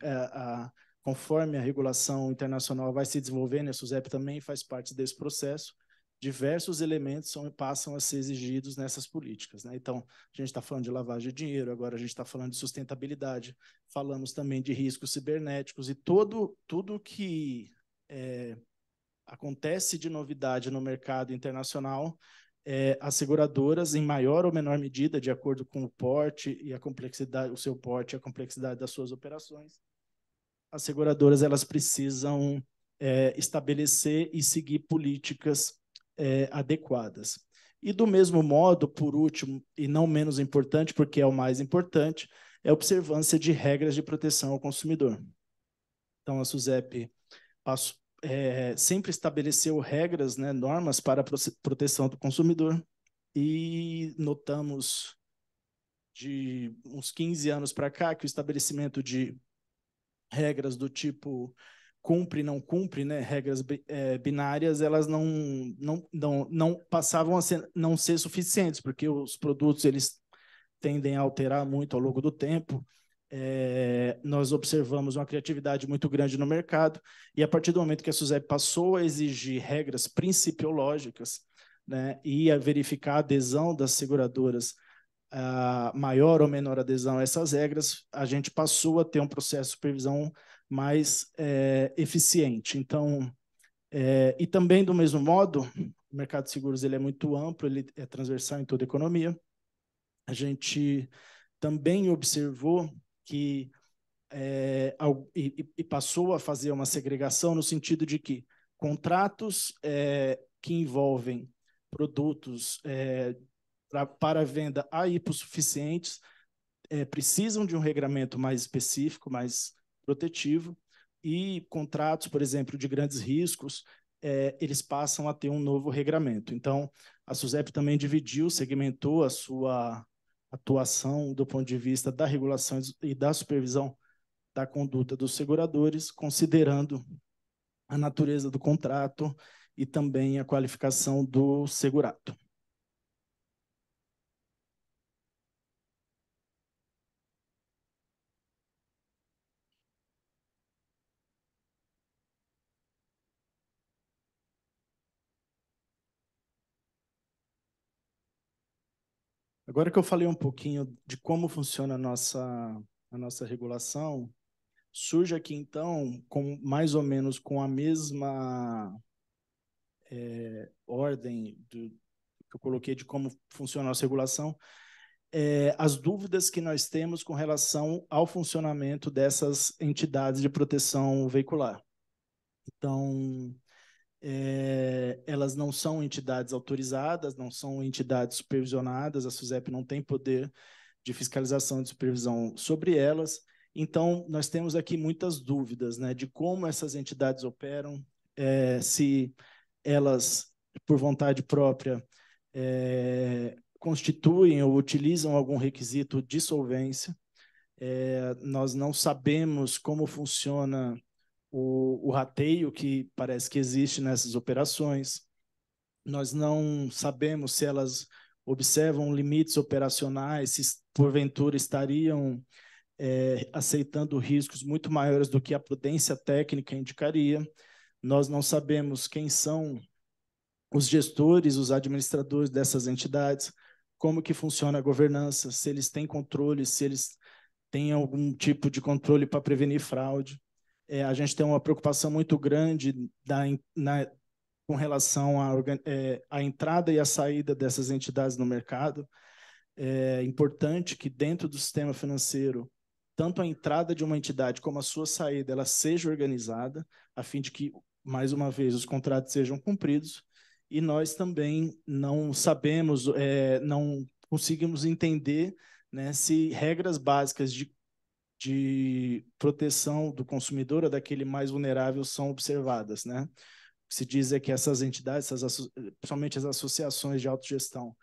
conforme a regulação internacional vai se desenvolvendo, a SUSEP também faz parte desse processo, diversos elementos passam a ser exigidos nessas políticas, né? Então, a gente está falando de lavagem de dinheiro, agora a gente está falando de sustentabilidade, falamos também de riscos cibernéticos, e tudo que acontece de novidade no mercado internacional, as seguradoras, em maior ou menor medida, de acordo com o porte e a complexidade, o seu porte e a complexidade das suas operações, as seguradoras elas precisam estabelecer e seguir políticas adequadas. E, do mesmo modo, por último, e não menos importante, porque é o mais importante, é a observância de regras de proteção ao consumidor. Então, a SUSEP sempre estabeleceu regras, né, normas para a proteção do consumidor, e notamos de uns 15 anos para cá que o estabelecimento de regras do tipo cumpre, não cumpre, né, regras binárias, elas não passavam a não ser suficientes, porque os produtos eles tendem a alterar muito ao longo do tempo. Nós observamos uma criatividade muito grande no mercado, e a partir do momento que a SUSEP passou a exigir regras principiológicas, né, e a verificar a adesão das seguradoras, a maior ou menor adesão a essas regras, a gente passou a ter um processo de supervisão mais eficiente. Então, e também, do mesmo modo, o mercado de seguros ele é muito amplo, ele é transversal em toda a economia. A gente também observou que e passou a fazer uma segregação no sentido de que contratos que envolvem produtos para venda a hipossuficientes precisam de um regramento mais específico, mais protetivo, e contratos, por exemplo, de grandes riscos, eles passam a ter um novo regramento. Então, a SUSEP também dividiu, segmentou a sua atuação do ponto de vista da regulação e da supervisão da conduta dos seguradores, considerando a natureza do contrato e também a qualificação do segurado. Agora que eu falei um pouquinho de como funciona a nossa regulação, surge aqui, então, mais ou menos com a mesma ordem que eu coloquei de como funciona a nossa regulação, as dúvidas que nós temos com relação ao funcionamento dessas entidades de proteção veicular. Então, elas não são entidades autorizadas, não são entidades supervisionadas, a SUSEP não tem poder de fiscalização e de supervisão sobre elas. Então, nós temos aqui muitas dúvidas, né, de como essas entidades operam, se elas, por vontade própria, constituem ou utilizam algum requisito de solvência. Nós não sabemos como funciona o rateio que parece que existe nessas operações. Nós não sabemos se elas observam limites operacionais, se porventura estariam aceitando riscos muito maiores do que a prudência técnica indicaria. Nós não sabemos quem são os gestores, os administradores dessas entidades, como que funciona a governança, se eles têm controle, se eles têm algum tipo de controle para prevenir fraude. A gente tem uma preocupação muito grande com relação à entrada e à saída dessas entidades no mercado. é importante que dentro do sistema financeiro, tanto a entrada de uma entidade como a sua saída, ela seja organizada, a fim de que, mais uma vez, os contratos sejam cumpridos, e nós também não sabemos, não conseguimos entender, né, se regras básicas de proteção do consumidor ou daquele mais vulnerável são observadas, né? Se diz é que essas entidades, principalmente as associações de autogestão,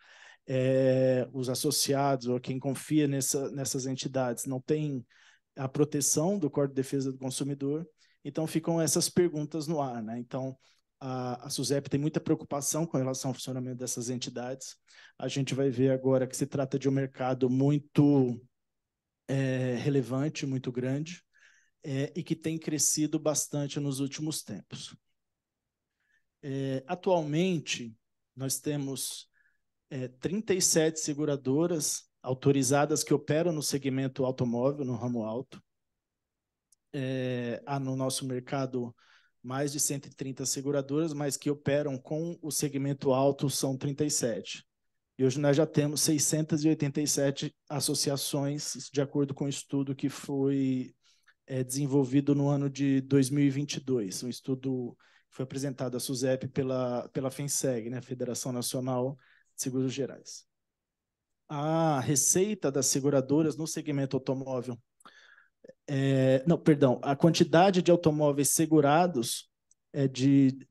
os associados ou quem confia nessas entidades não tem a proteção do Código de Defesa do Consumidor, então ficam essas perguntas no ar, né? Então, a SUSEP tem muita preocupação com relação ao funcionamento dessas entidades. A gente vai ver agora que se trata de um mercado muito relevante, muito grande, e que tem crescido bastante nos últimos tempos. Atualmente, nós temos 37 seguradoras autorizadas que operam no segmento automóvel, no ramo auto. Há no nosso mercado mais de 130 seguradoras, mas que operam com o segmento auto são 37. E hoje nós já temos 687 associações, de acordo com o estudo que foi desenvolvido no ano de 2022, um estudo que foi apresentado à SUSEP pela FENSEG, né, Federação Nacional de Seguros Gerais. A receita das seguradoras no segmento automóvel, a quantidade de automóveis segurados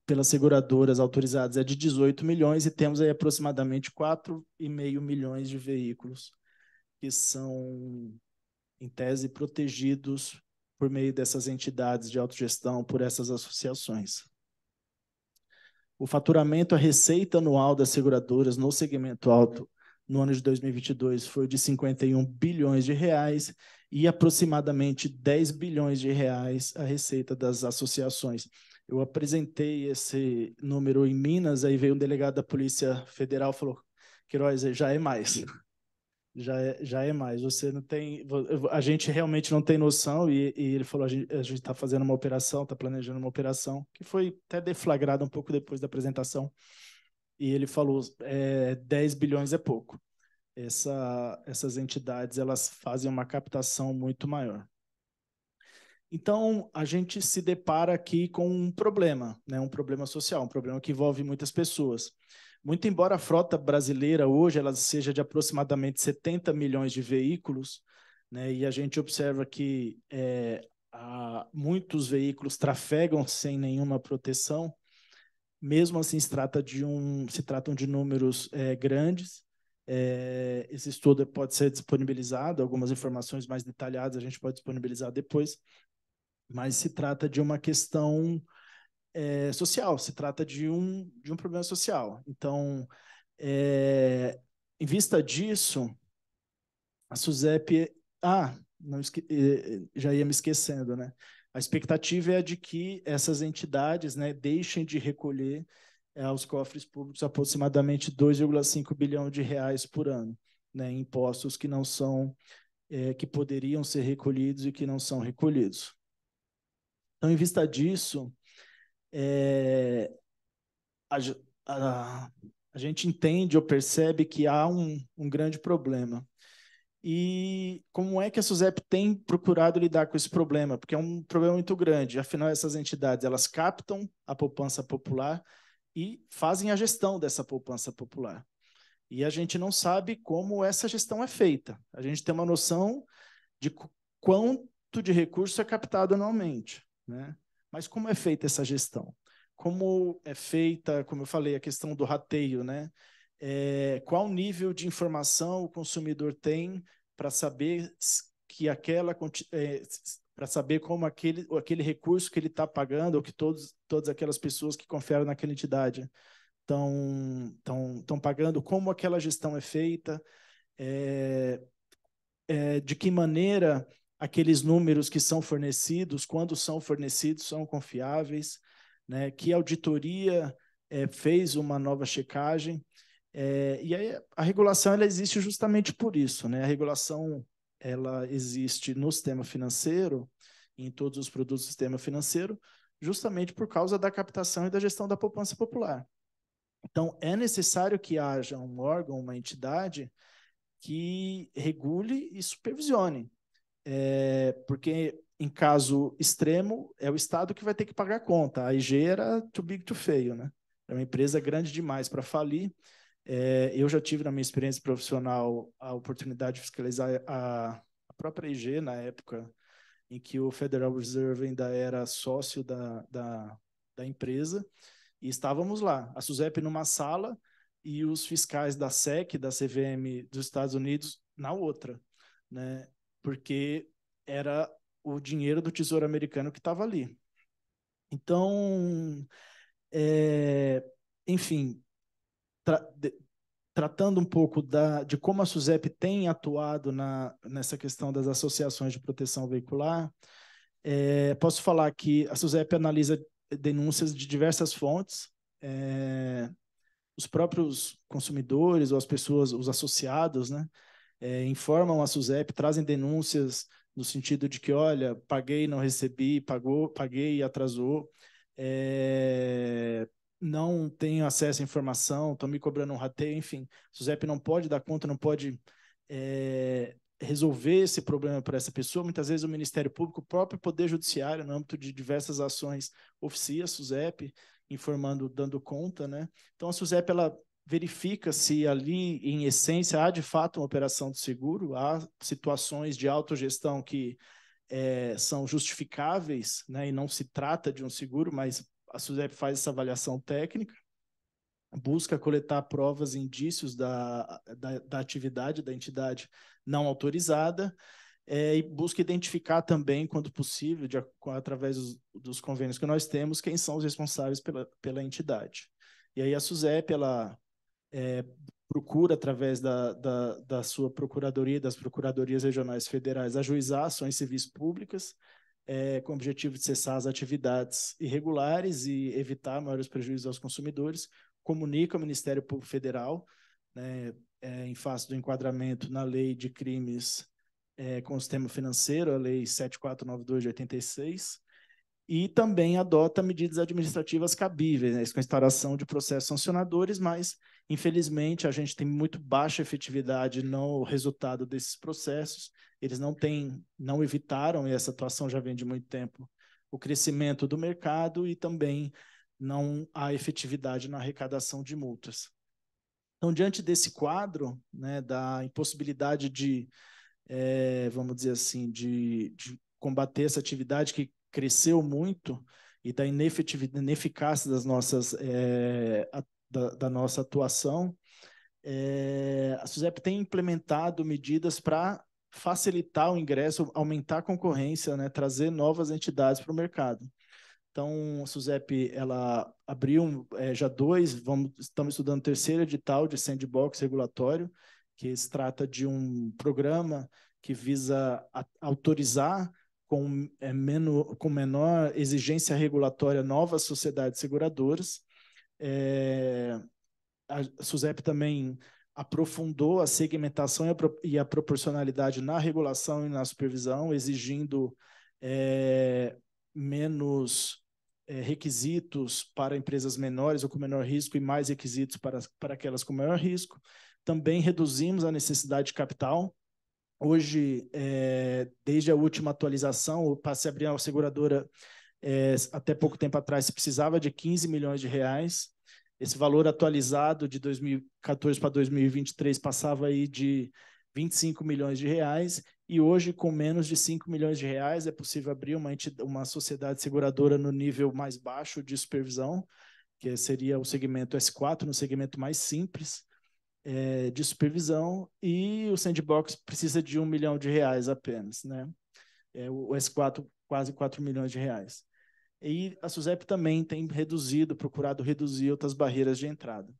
pelas seguradoras autorizadas é de 18 milhões e temos aí aproximadamente 4,5 milhões de veículos que são, em tese, protegidos por meio dessas entidades de autogestão, por essas associações. O faturamento, a receita anual das seguradoras no segmento auto no ano de 2022 foi de 51 bilhões de reais e aproximadamente 10 bilhões de reais a receita das associações. Eu apresentei esse número em Minas, aí veio um delegado da Polícia Federal e falou: Queiroz, já é mais. Já é mais. Você não tem, a gente realmente não tem noção, e ele falou: a gente está fazendo uma operação, está planejando uma operação, que foi até deflagrada um pouco depois da apresentação. E ele falou: 10 bilhões é pouco. Essas entidades, elas fazem uma captação muito maior. Então, a gente se depara aqui com um problema, né? Um problema social, um problema que envolve muitas pessoas. Muito embora a frota brasileira hoje ela seja de aproximadamente 70 milhões de veículos, né? E a gente observa que muitos veículos trafegam sem nenhuma proteção, mesmo assim se tratam de números grandes. Esse estudo pode ser disponibilizado, algumas informações mais detalhadas a gente pode disponibilizar depois, mas se trata de uma questão social, se trata de um problema social. Então, em vista disso, a SUSEP... já ia me esquecendo, né? A expectativa é de que essas entidades, né, deixem de recolher aos cofres públicos aproximadamente 2,5 bilhão de reais por ano, né, em impostos que não são, que poderiam ser recolhidos e que não são recolhidos. Então, em vista disso, a gente entende ou percebe que há um grande problema. E como é que a SUSEP tem procurado lidar com esse problema? Porque é um problema muito grande. Afinal, essas entidades, elas captam a poupança popular e fazem a gestão dessa poupança popular. E a gente não sabe como essa gestão é feita. A gente tem uma noção de quanto de recurso é captado anualmente, né? Mas como é feita essa gestão? Como é feita, como eu falei, a questão do rateio, né? Qual nível de informação o consumidor tem para saber que para saber como aquele recurso que ele está pagando, ou que todas aquelas pessoas que confiaram naquela entidade estão pagando, como aquela gestão é feita, de que maneira aqueles números que são fornecidos, quando são fornecidos, são confiáveis, né? Que auditoria fez uma nova checagem. E aí a regulação ela existe justamente por isso, né? A regulação ela existe no sistema financeiro, em todos os produtos do sistema financeiro, justamente por causa da captação e da gestão da poupança popular. Então, é necessário que haja um órgão, uma entidade, que regule e supervisione. Porque, em caso extremo, é o Estado que vai ter que pagar a conta. A IG era too big to fail, né? É uma empresa grande demais para falir. Eu já tive, na minha experiência profissional, a oportunidade de fiscalizar a própria IG, na época em que o Federal Reserve ainda era sócio da empresa, e estávamos lá, a SUSEP numa sala e os fiscais da SEC, da CVM dos Estados Unidos, na outra, né? Porque era o dinheiro do Tesouro Americano que estava ali. Então, enfim, tratando um pouco de como a SUSEP tem atuado nessa questão das associações de proteção veicular, posso falar que a SUSEP analisa denúncias de diversas fontes, os próprios consumidores ou as pessoas, os associados, né, informam a SUSEP, trazem denúncias no sentido de que, olha, paguei, não recebi, paguei e atrasou, não tenho acesso à informação, estão me cobrando um rateio, enfim. A SUSEP não pode dar conta, não pode resolver esse problema para essa pessoa. Muitas vezes o Ministério Público, o próprio Poder Judiciário, no âmbito de diversas ações, oficia a SUSEP, informando, dando conta, né? Então, a SUSEP, ela verifica se ali, em essência, há de fato uma operação de seguro, há situações de autogestão que são justificáveis, né, e não se trata de um seguro, mas a SUSEP faz essa avaliação técnica, busca coletar provas e indícios da atividade da entidade não autorizada, e busca identificar também, quando possível, através dos convênios que nós temos, quem são os responsáveis pela entidade. E aí a SUSEP, ela procura, através da sua procuradoria, das procuradorias regionais federais, ajuizar ações civis públicas, com o objetivo de cessar as atividades irregulares e evitar maiores prejuízos aos consumidores, comunica ao Ministério Público Federal, né, em face do enquadramento na Lei de Crimes com o Sistema Financeiro, a Lei 7492 de 86, e também adota medidas administrativas cabíveis, né, com a instauração de processos sancionadores, mas, infelizmente, a gente tem muito baixa efetividade no resultado desses processos. Eles não evitaram, e essa atuação já vem de muito tempo, o crescimento do mercado, e também não há efetividade na arrecadação de multas. Então, diante desse quadro, né, da impossibilidade de, vamos dizer assim, de combater essa atividade que cresceu muito, e da ineficácia das nossas, da nossa atuação, a SUSEP tem implementado medidas para facilitar o ingresso, aumentar a concorrência, né, trazer novas entidades para o mercado. Então, a SUSEP, ela abriu já estamos estudando o terceiro edital de sandbox regulatório, que se trata de um programa que visa autorizar com menor exigência regulatória novas sociedades seguradoras. A SUSEP também aprofundou a segmentação e a proporcionalidade na regulação e na supervisão, exigindo menos requisitos para empresas menores ou com menor risco e mais requisitos para aquelas com maior risco. Também reduzimos a necessidade de capital. Hoje, desde a última atualização, para se abrir uma seguradora, até pouco tempo atrás, se precisava de 15 milhões de reais. Esse valor atualizado de 2014 para 2023 passava aí de 25 milhões de reais, e hoje, com menos de 5 milhões de reais, é possível abrir uma sociedade seguradora no nível mais baixo de supervisão, que seria o segmento S4, no segmento mais simples de supervisão, e o sandbox precisa de 1 milhão de reais apenas, né? O S4, quase 4 milhões de reais. E a SUSEP também tem procurado reduzir outras barreiras de entrada.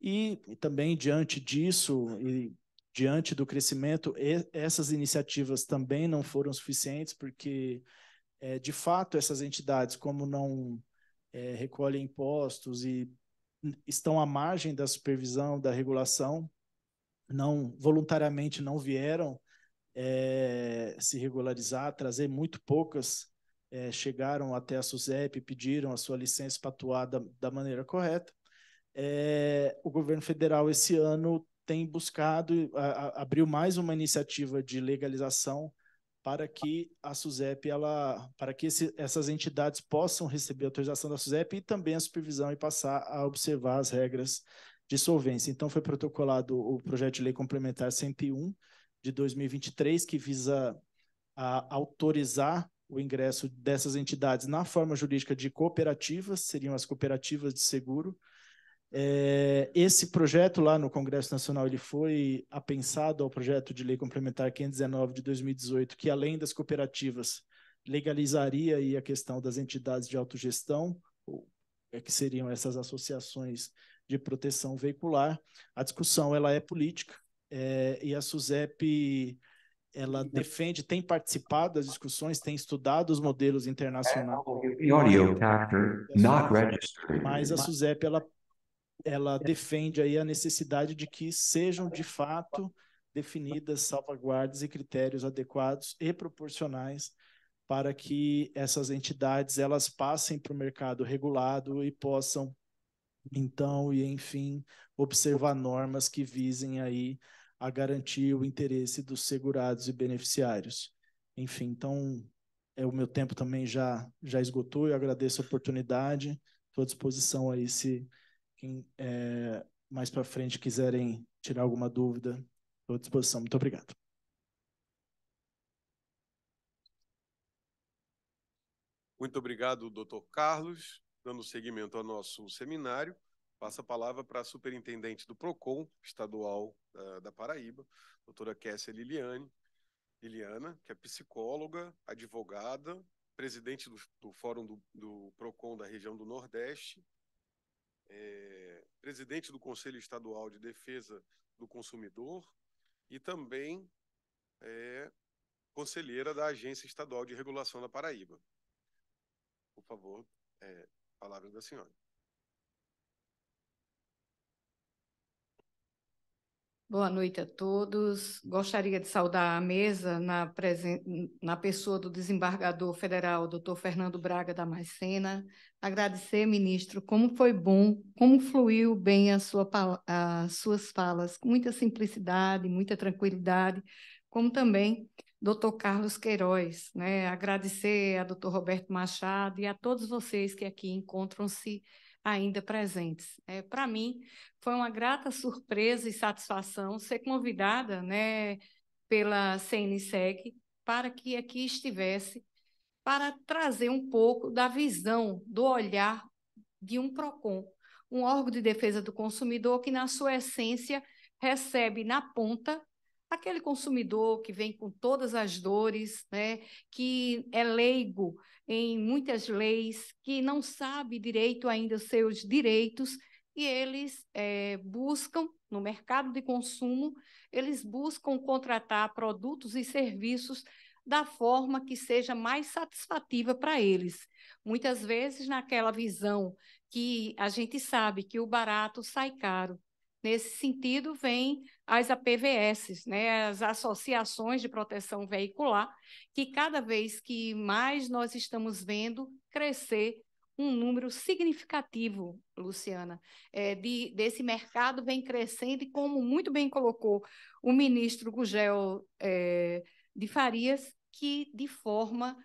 E também, diante disso, e diante do crescimento, essas iniciativas também não foram suficientes, porque, de fato, essas entidades, como não recolhem impostos e estão à margem da supervisão, da regulação, voluntariamente não vieram se regularizar, trazer muito poucas, chegaram até a SUSEP, pediram a sua licença para atuar da maneira correta. O governo federal, esse ano, tem buscado, abriu mais uma iniciativa de legalização para que a SUSEP, para que essas entidades possam receber a autorização da SUSEP e também a supervisão e passar a observar as regras de solvência. Então, foi protocolado o projeto de lei complementar 101 de 2023, que visa autorizar o ingresso dessas entidades na forma jurídica de cooperativas, seriam as cooperativas de seguro. Esse projeto lá no Congresso Nacional ele foi apensado ao projeto de lei complementar 519 de 2018, que além das cooperativas legalizaria aí a questão das entidades de autogestão, que seriam essas associações de proteção veicular. A discussão ela é política, e a SUSEP ela defende, tem participado das discussões, tem estudado os modelos internacionais. Mas a SUSEP ela defende aí a necessidade de que sejam de fato definidas salvaguardas e critérios adequados e proporcionais para que essas entidades elas passem para o mercado regulado e possam então e enfim observar normas que visem aí a garantir o interesse dos segurados e beneficiários. Enfim, então o meu tempo também já esgotou. Eu agradeço a oportunidade, estou à disposição aí se quem mais para frente quiserem tirar alguma dúvida, estou à disposição. Muito obrigado. Muito obrigado, doutor Carlos. Dando seguimento ao nosso seminário, passo a palavra para a superintendente do PROCON estadual da Paraíba, doutora Kessia Liliana, que é psicóloga, advogada, presidente do Fórum do PROCON da região do Nordeste, presidente do Conselho Estadual de Defesa do Consumidor e também conselheira da Agência Estadual de Regulação da Paraíba. Por favor, palavra da senhora. Boa noite a todos. Gostaria de saudar a mesa na pessoa do desembargador federal, doutor Fernando Braga Damascena. Agradecer, ministro, como foi bom, como fluiu bem as suas falas, com muita simplicidade, muita tranquilidade, como também doutor Carlos Queiroz, né? Agradecer a doutor Roberto Machado e a todos vocês que aqui encontram-se ainda presentes. Para mim, foi uma grata surpresa e satisfação ser convidada, né, pela CNSEG para que aqui estivesse, para trazer um pouco da visão, do olhar de um PROCON, um órgão de defesa do consumidor que, na sua essência, recebe na ponta aquele consumidor que vem com todas as dores, né, que é leigo em muitas leis, que não sabe direito ainda os seus direitos, e eles buscam, no mercado de consumo, eles buscam contratar produtos e serviços da forma que seja mais satisfativa para eles. Muitas vezes, naquela visão que a gente sabe que o barato sai caro. Nesse sentido, vem as APVS, né, as Associações de Proteção Veicular, que cada vez que mais nós estamos vendo crescer um número significativo, Luciana, desse mercado vem crescendo e, como muito bem colocou o ministro Gurgel de Farias, que de forma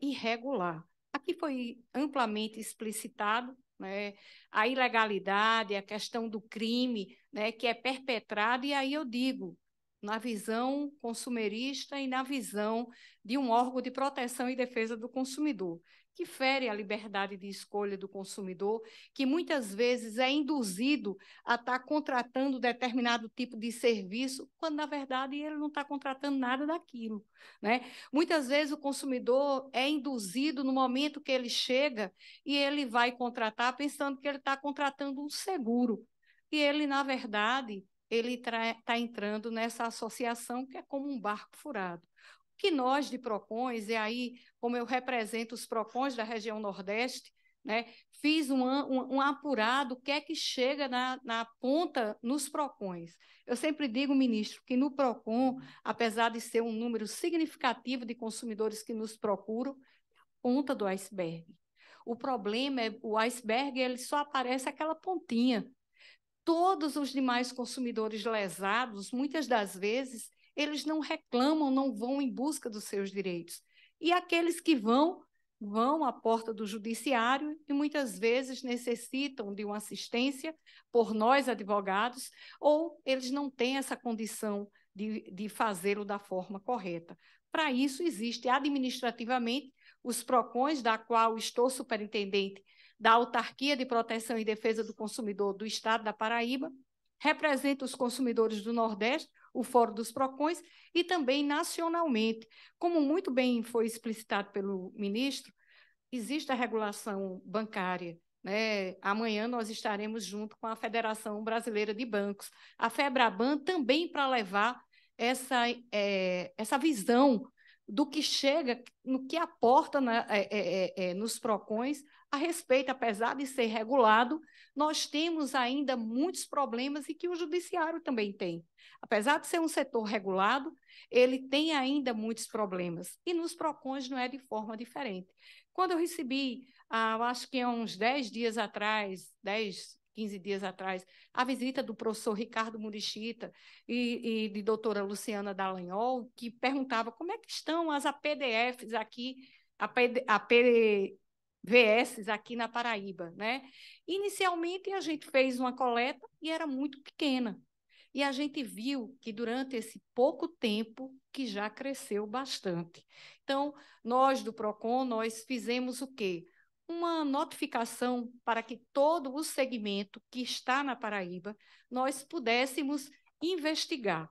irregular. Aqui foi amplamente explicitado, né, a ilegalidade, a questão do crime, né, que é perpetrado, e aí eu digo, na visão consumerista e na visão de um órgão de proteção e defesa do consumidor, que fere a liberdade de escolha do consumidor, que muitas vezes é induzido a estar contratando determinado tipo de serviço, quando, na verdade, ele não está contratando nada daquilo, né? Muitas vezes o consumidor é induzido no momento que ele chega e ele vai contratar pensando que ele está contratando um seguro. E ele, na verdade, ele está entrando nessa associação que é como um barco furado. Que nós de PROCONs, e aí, como eu represento os PROCONs da região Nordeste, né, fiz um apurado, o que é que chega na ponta nos PROCONs. Eu sempre digo, ministro, que no PROCON, apesar de ser um número significativo de consumidores que nos procuram, é a ponta do iceberg. O problema é o iceberg, ele só aparece aquela pontinha. todos os demais consumidores lesados, muitas das vezes, eles não reclamam, não vão em busca dos seus direitos. E aqueles que vão à porta do judiciário e muitas vezes necessitam de uma assistência por nós, advogados, ou eles não têm essa condição de fazê-lo da forma correta. Para isso, existe administrativamente os PROCONs, da qual estou superintendente da Autarquia de Proteção e Defesa do Consumidor do Estado da Paraíba, representa os consumidores do Nordeste, o Fórum dos PROCONs, e também nacionalmente. Como muito bem foi explicitado pelo ministro, existe a regulação bancária, né? Amanhã nós estaremos junto com a Federação Brasileira de Bancos, a FEBRABAN, também para levar essa visão do que chega, no que aporta nos PROCONs a respeito, apesar de ser regulado, nós temos ainda muitos problemas e que o judiciário também tem. Apesar de ser um setor regulado, ele tem ainda muitos problemas. E nos PROCONs não é de forma diferente. Quando eu recebi, acho que há uns 10 dias atrás, 10, 15 dias atrás, a visita do professor Ricardo Murichita e de doutora Luciana Dallagnol, que perguntava como é que estão as APDFs aqui, APVS aqui na Paraíba, né? Inicialmente, a gente fez uma coleta e era muito pequena. E a gente viu que, durante esse pouco tempo, que já cresceu bastante. Então, nós do PROCON, nós fizemos o quê? Uma notificação para que todo o segmento que está na Paraíba, nós pudéssemos investigar.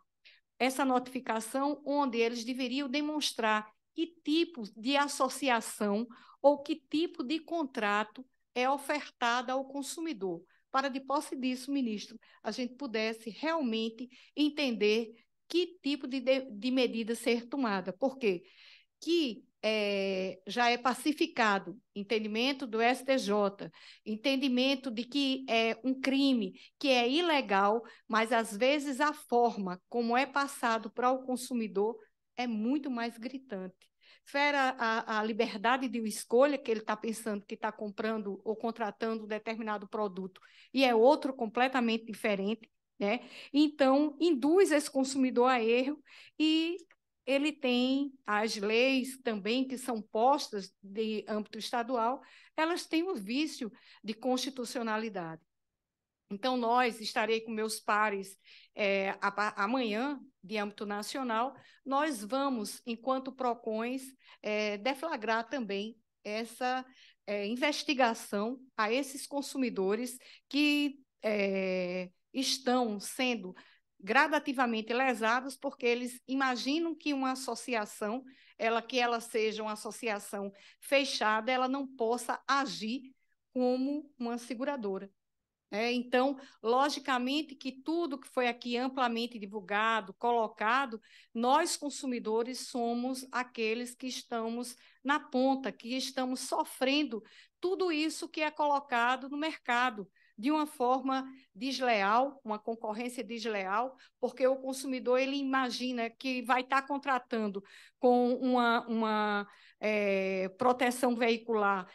Essa notificação, onde eles deveriam demonstrar que tipo de associação ou que tipo de contrato é ofertado ao consumidor, para, de posse disso, ministro, a gente pudesse realmente entender que tipo de medida ser tomada. Por quê? Que já é pacificado, entendimento do STJ, entendimento de que é um crime, que é ilegal, mas, às vezes, a forma como é passado para o consumidor é muito mais gritante. Fera a liberdade de escolha, que ele está pensando que está comprando ou contratando um determinado produto, e é outro completamente diferente, né? Então, induz esse consumidor a erro e ele tem as leis também que são postas de âmbito estadual, elas têm o vício de constitucionalidade. Então, nós, estarei com meus pares amanhã, de âmbito nacional, nós vamos, enquanto PROCONs, deflagrar também essa investigação a esses consumidores que estão sendo gradativamente lesados, porque eles imaginam que uma associação, que ela seja uma associação fechada, ela não possa agir como uma seguradora. Então, logicamente que tudo que foi aqui amplamente divulgado, colocado, nós, consumidores, somos aqueles que estamos na ponta, que estamos sofrendo tudo isso que é colocado no mercado, de uma forma desleal, uma concorrência desleal, porque o consumidor ele imagina que vai estar contratando com uma proteção veicular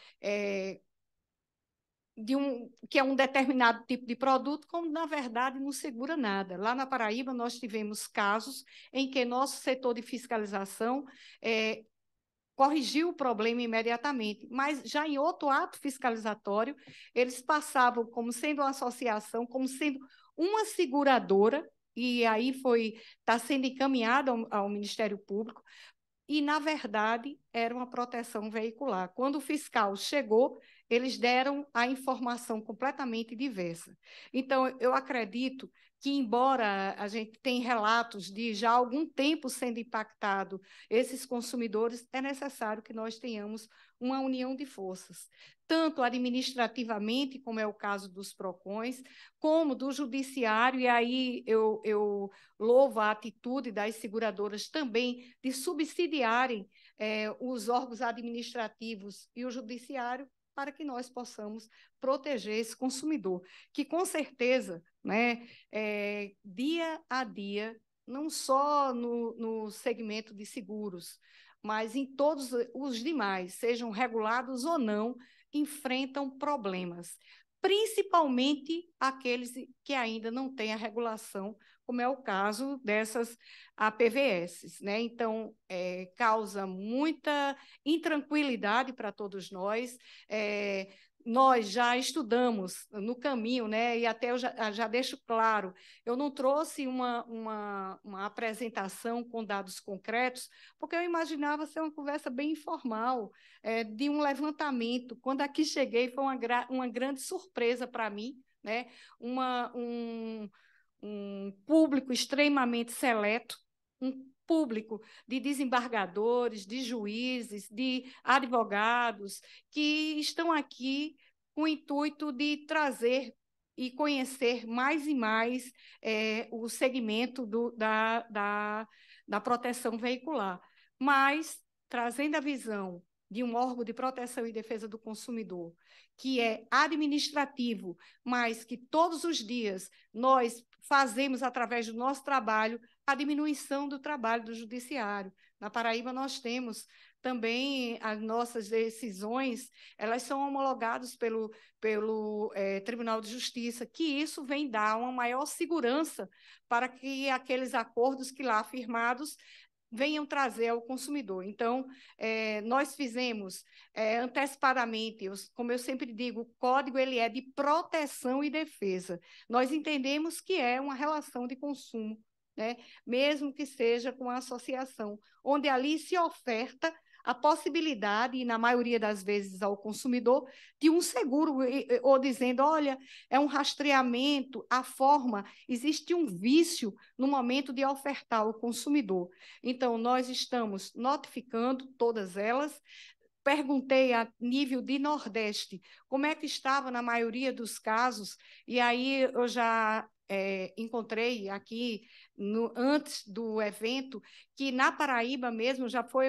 que é um determinado tipo de produto, como, na verdade, não segura nada. Lá na Paraíba, nós tivemos casos em que nosso setor de fiscalização corrigiu o problema imediatamente, mas já em outro ato fiscalizatório, eles passavam como sendo uma associação, como sendo uma seguradora, e aí está sendo encaminhado ao Ministério Público, e, na verdade, era uma proteção veicular. Quando o fiscal chegou, eles deram a informação completamente diversa. Então, eu acredito que, embora a gente tenha relatos de já há algum tempo sendo impactado esses consumidores, é necessário que nós tenhamos uma união de forças, tanto administrativamente, como é o caso dos PROCONs, como do judiciário, e aí eu louvo a atitude das seguradoras também de subsidiarem os órgãos administrativos e o judiciário, para que nós possamos proteger esse consumidor, que, com certeza, né, dia a dia, não só no segmento de seguros, mas em todos os demais, sejam regulados ou não, enfrentam problemas. principalmente aqueles que ainda não têm a regulação, como é o caso dessas APVS, né? Então, causa muita intranquilidade para todos nós. Nós já estudamos no caminho, né? E até eu já deixo claro, eu não trouxe uma apresentação com dados concretos, porque eu imaginava ser uma conversa bem informal, de um levantamento. Quando aqui cheguei, foi uma grande surpresa para mim, né? Um público extremamente seleto, um público de desembargadores, de juízes, de advogados, que estão aqui com o intuito de trazer e conhecer mais e mais o segmento da proteção veicular. Mas, trazendo a visão de um órgão de proteção e defesa do consumidor, que é administrativo, mas que todos os dias nós fazemos, através do nosso trabalho, a diminuição do trabalho do judiciário. Na Paraíba, nós temos também as nossas decisões, elas são homologadas pelo Tribunal de Justiça, que isso vem dar uma maior segurança para que aqueles acordos que lá firmados venham trazer ao consumidor. Então, nós fizemos antecipadamente, como eu sempre digo, o código ele é de proteção e defesa. Nós entendemos que é uma relação de consumo, né? Mesmo que seja com a associação, onde ali se oferta a possibilidade, e na maioria das vezes ao consumidor, de um seguro, ou dizendo, olha, é um rastreamento, a forma, existe um vício no momento de ofertar ao consumidor. Então, nós estamos notificando todas elas. Perguntei a nível de Nordeste como é que estava na maioria dos casos, e aí eu já encontrei aqui, antes do evento, que na Paraíba mesmo já foi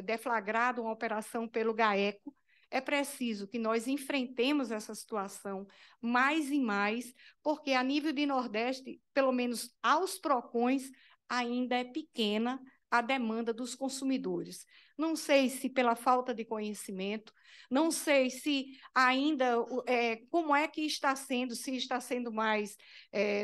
deflagrada uma operação pelo GAECO. É preciso que nós enfrentemos essa situação mais e mais, porque a nível de Nordeste, pelo menos aos PROCONs, ainda é pequena a demanda dos consumidores. Não sei se pela falta de conhecimento, não sei se ainda, como é que está sendo, se está sendo mais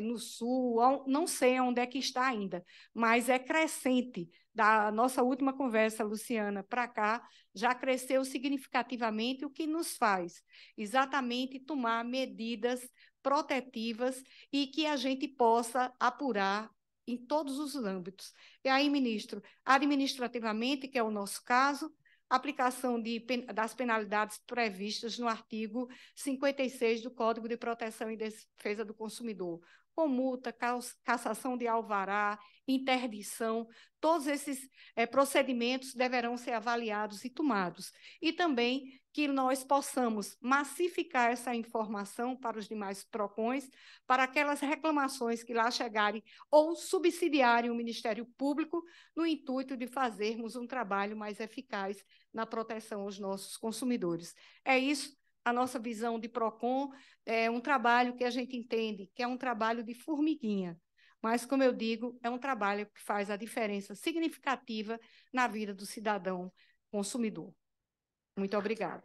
no sul, não sei onde é que está ainda, mas é crescente. Da nossa última conversa, Luciana, para cá, já cresceu significativamente, o que nos faz exatamente tomar medidas protetivas e que a gente possa apurar em todos os âmbitos. E aí, ministro, administrativamente, que é o nosso caso, aplicação das penalidades previstas no artigo 56 do Código de Proteção e Defesa do Consumidor, com multa, cassação de alvará, interdição, todos esses procedimentos deverão ser avaliados e tomados. E também que nós possamos massificar essa informação para os demais PROCONs, para aquelas reclamações que lá chegarem ou subsidiarem o Ministério Público no intuito de fazermos um trabalho mais eficaz na proteção aos nossos consumidores. É isso, a nossa visão de PROCON é um trabalho que a gente entende que é um trabalho de formiguinha, mas, como eu digo, é um trabalho que faz a diferença significativa na vida do cidadão consumidor. Muito obrigada.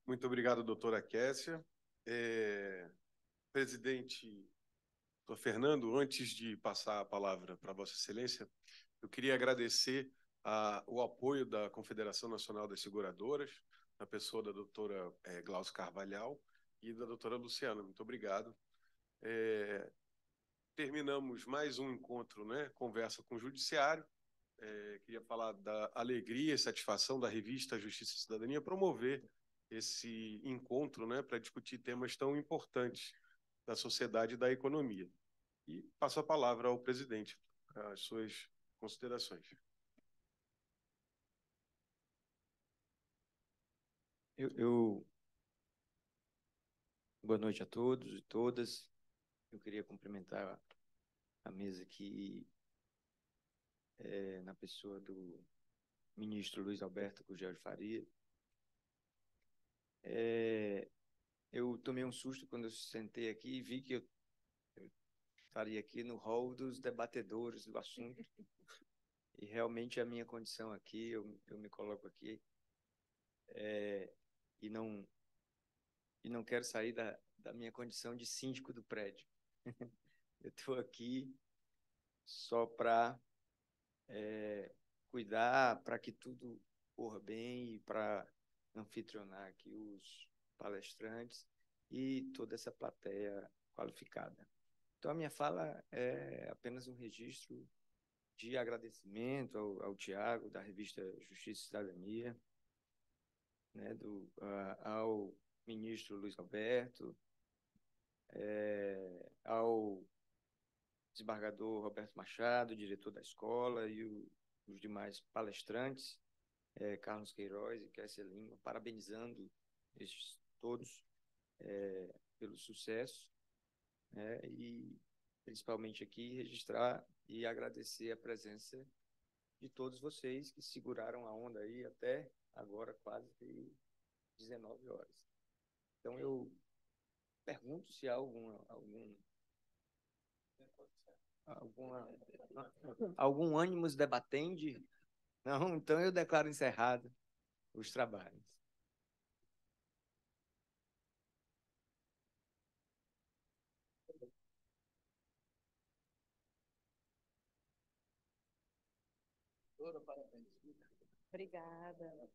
Muito obrigado, doutora Kessia. Presidente Fernando, antes de passar a palavra para Vossa Excelência, eu queria agradecer o apoio da Confederação Nacional das Seguradoras, na pessoa da doutora Glaucia Carvalhal e da doutora Luciana. Muito obrigado. Terminamos mais um encontro, né, conversa com o Judiciário. Queria falar da alegria e satisfação da revista Justiça e Cidadania promover esse encontro, né, para discutir temas tão importantes da sociedade e da economia. E passo a palavra ao presidente, as suas considerações. Boa noite a todos e todas. Eu queria cumprimentar a mesa aqui, na pessoa do ministro Luiz Alberto Gurgel de Faria. Eu tomei um susto quando eu sentei aqui e vi que eu estaria aqui no hall dos debatedores do assunto. E realmente a minha condição aqui, eu me coloco aqui, e não quero sair da minha condição de síndico do prédio. Eu estou aqui só para cuidar, para que tudo corra bem e para anfitrionar aqui os palestrantes e toda essa plateia qualificada. Então, a minha fala é apenas um registro de agradecimento ao Tiago, da revista Justiça e Cidadania, né, ao ministro Luiz Alberto, ao desembargador Roberto Machado, diretor da escola, e os demais palestrantes, Carlos Queiroz e Kessia Lima, parabenizando estes todos pelo sucesso, né, e principalmente aqui registrar e agradecer a presença de todos vocês que seguraram a onda aí até agora, quase 19 horas. Então, eu pergunto se há algum ânimos debatende. Não, então eu declaro encerrado os trabalhos. Obrigada.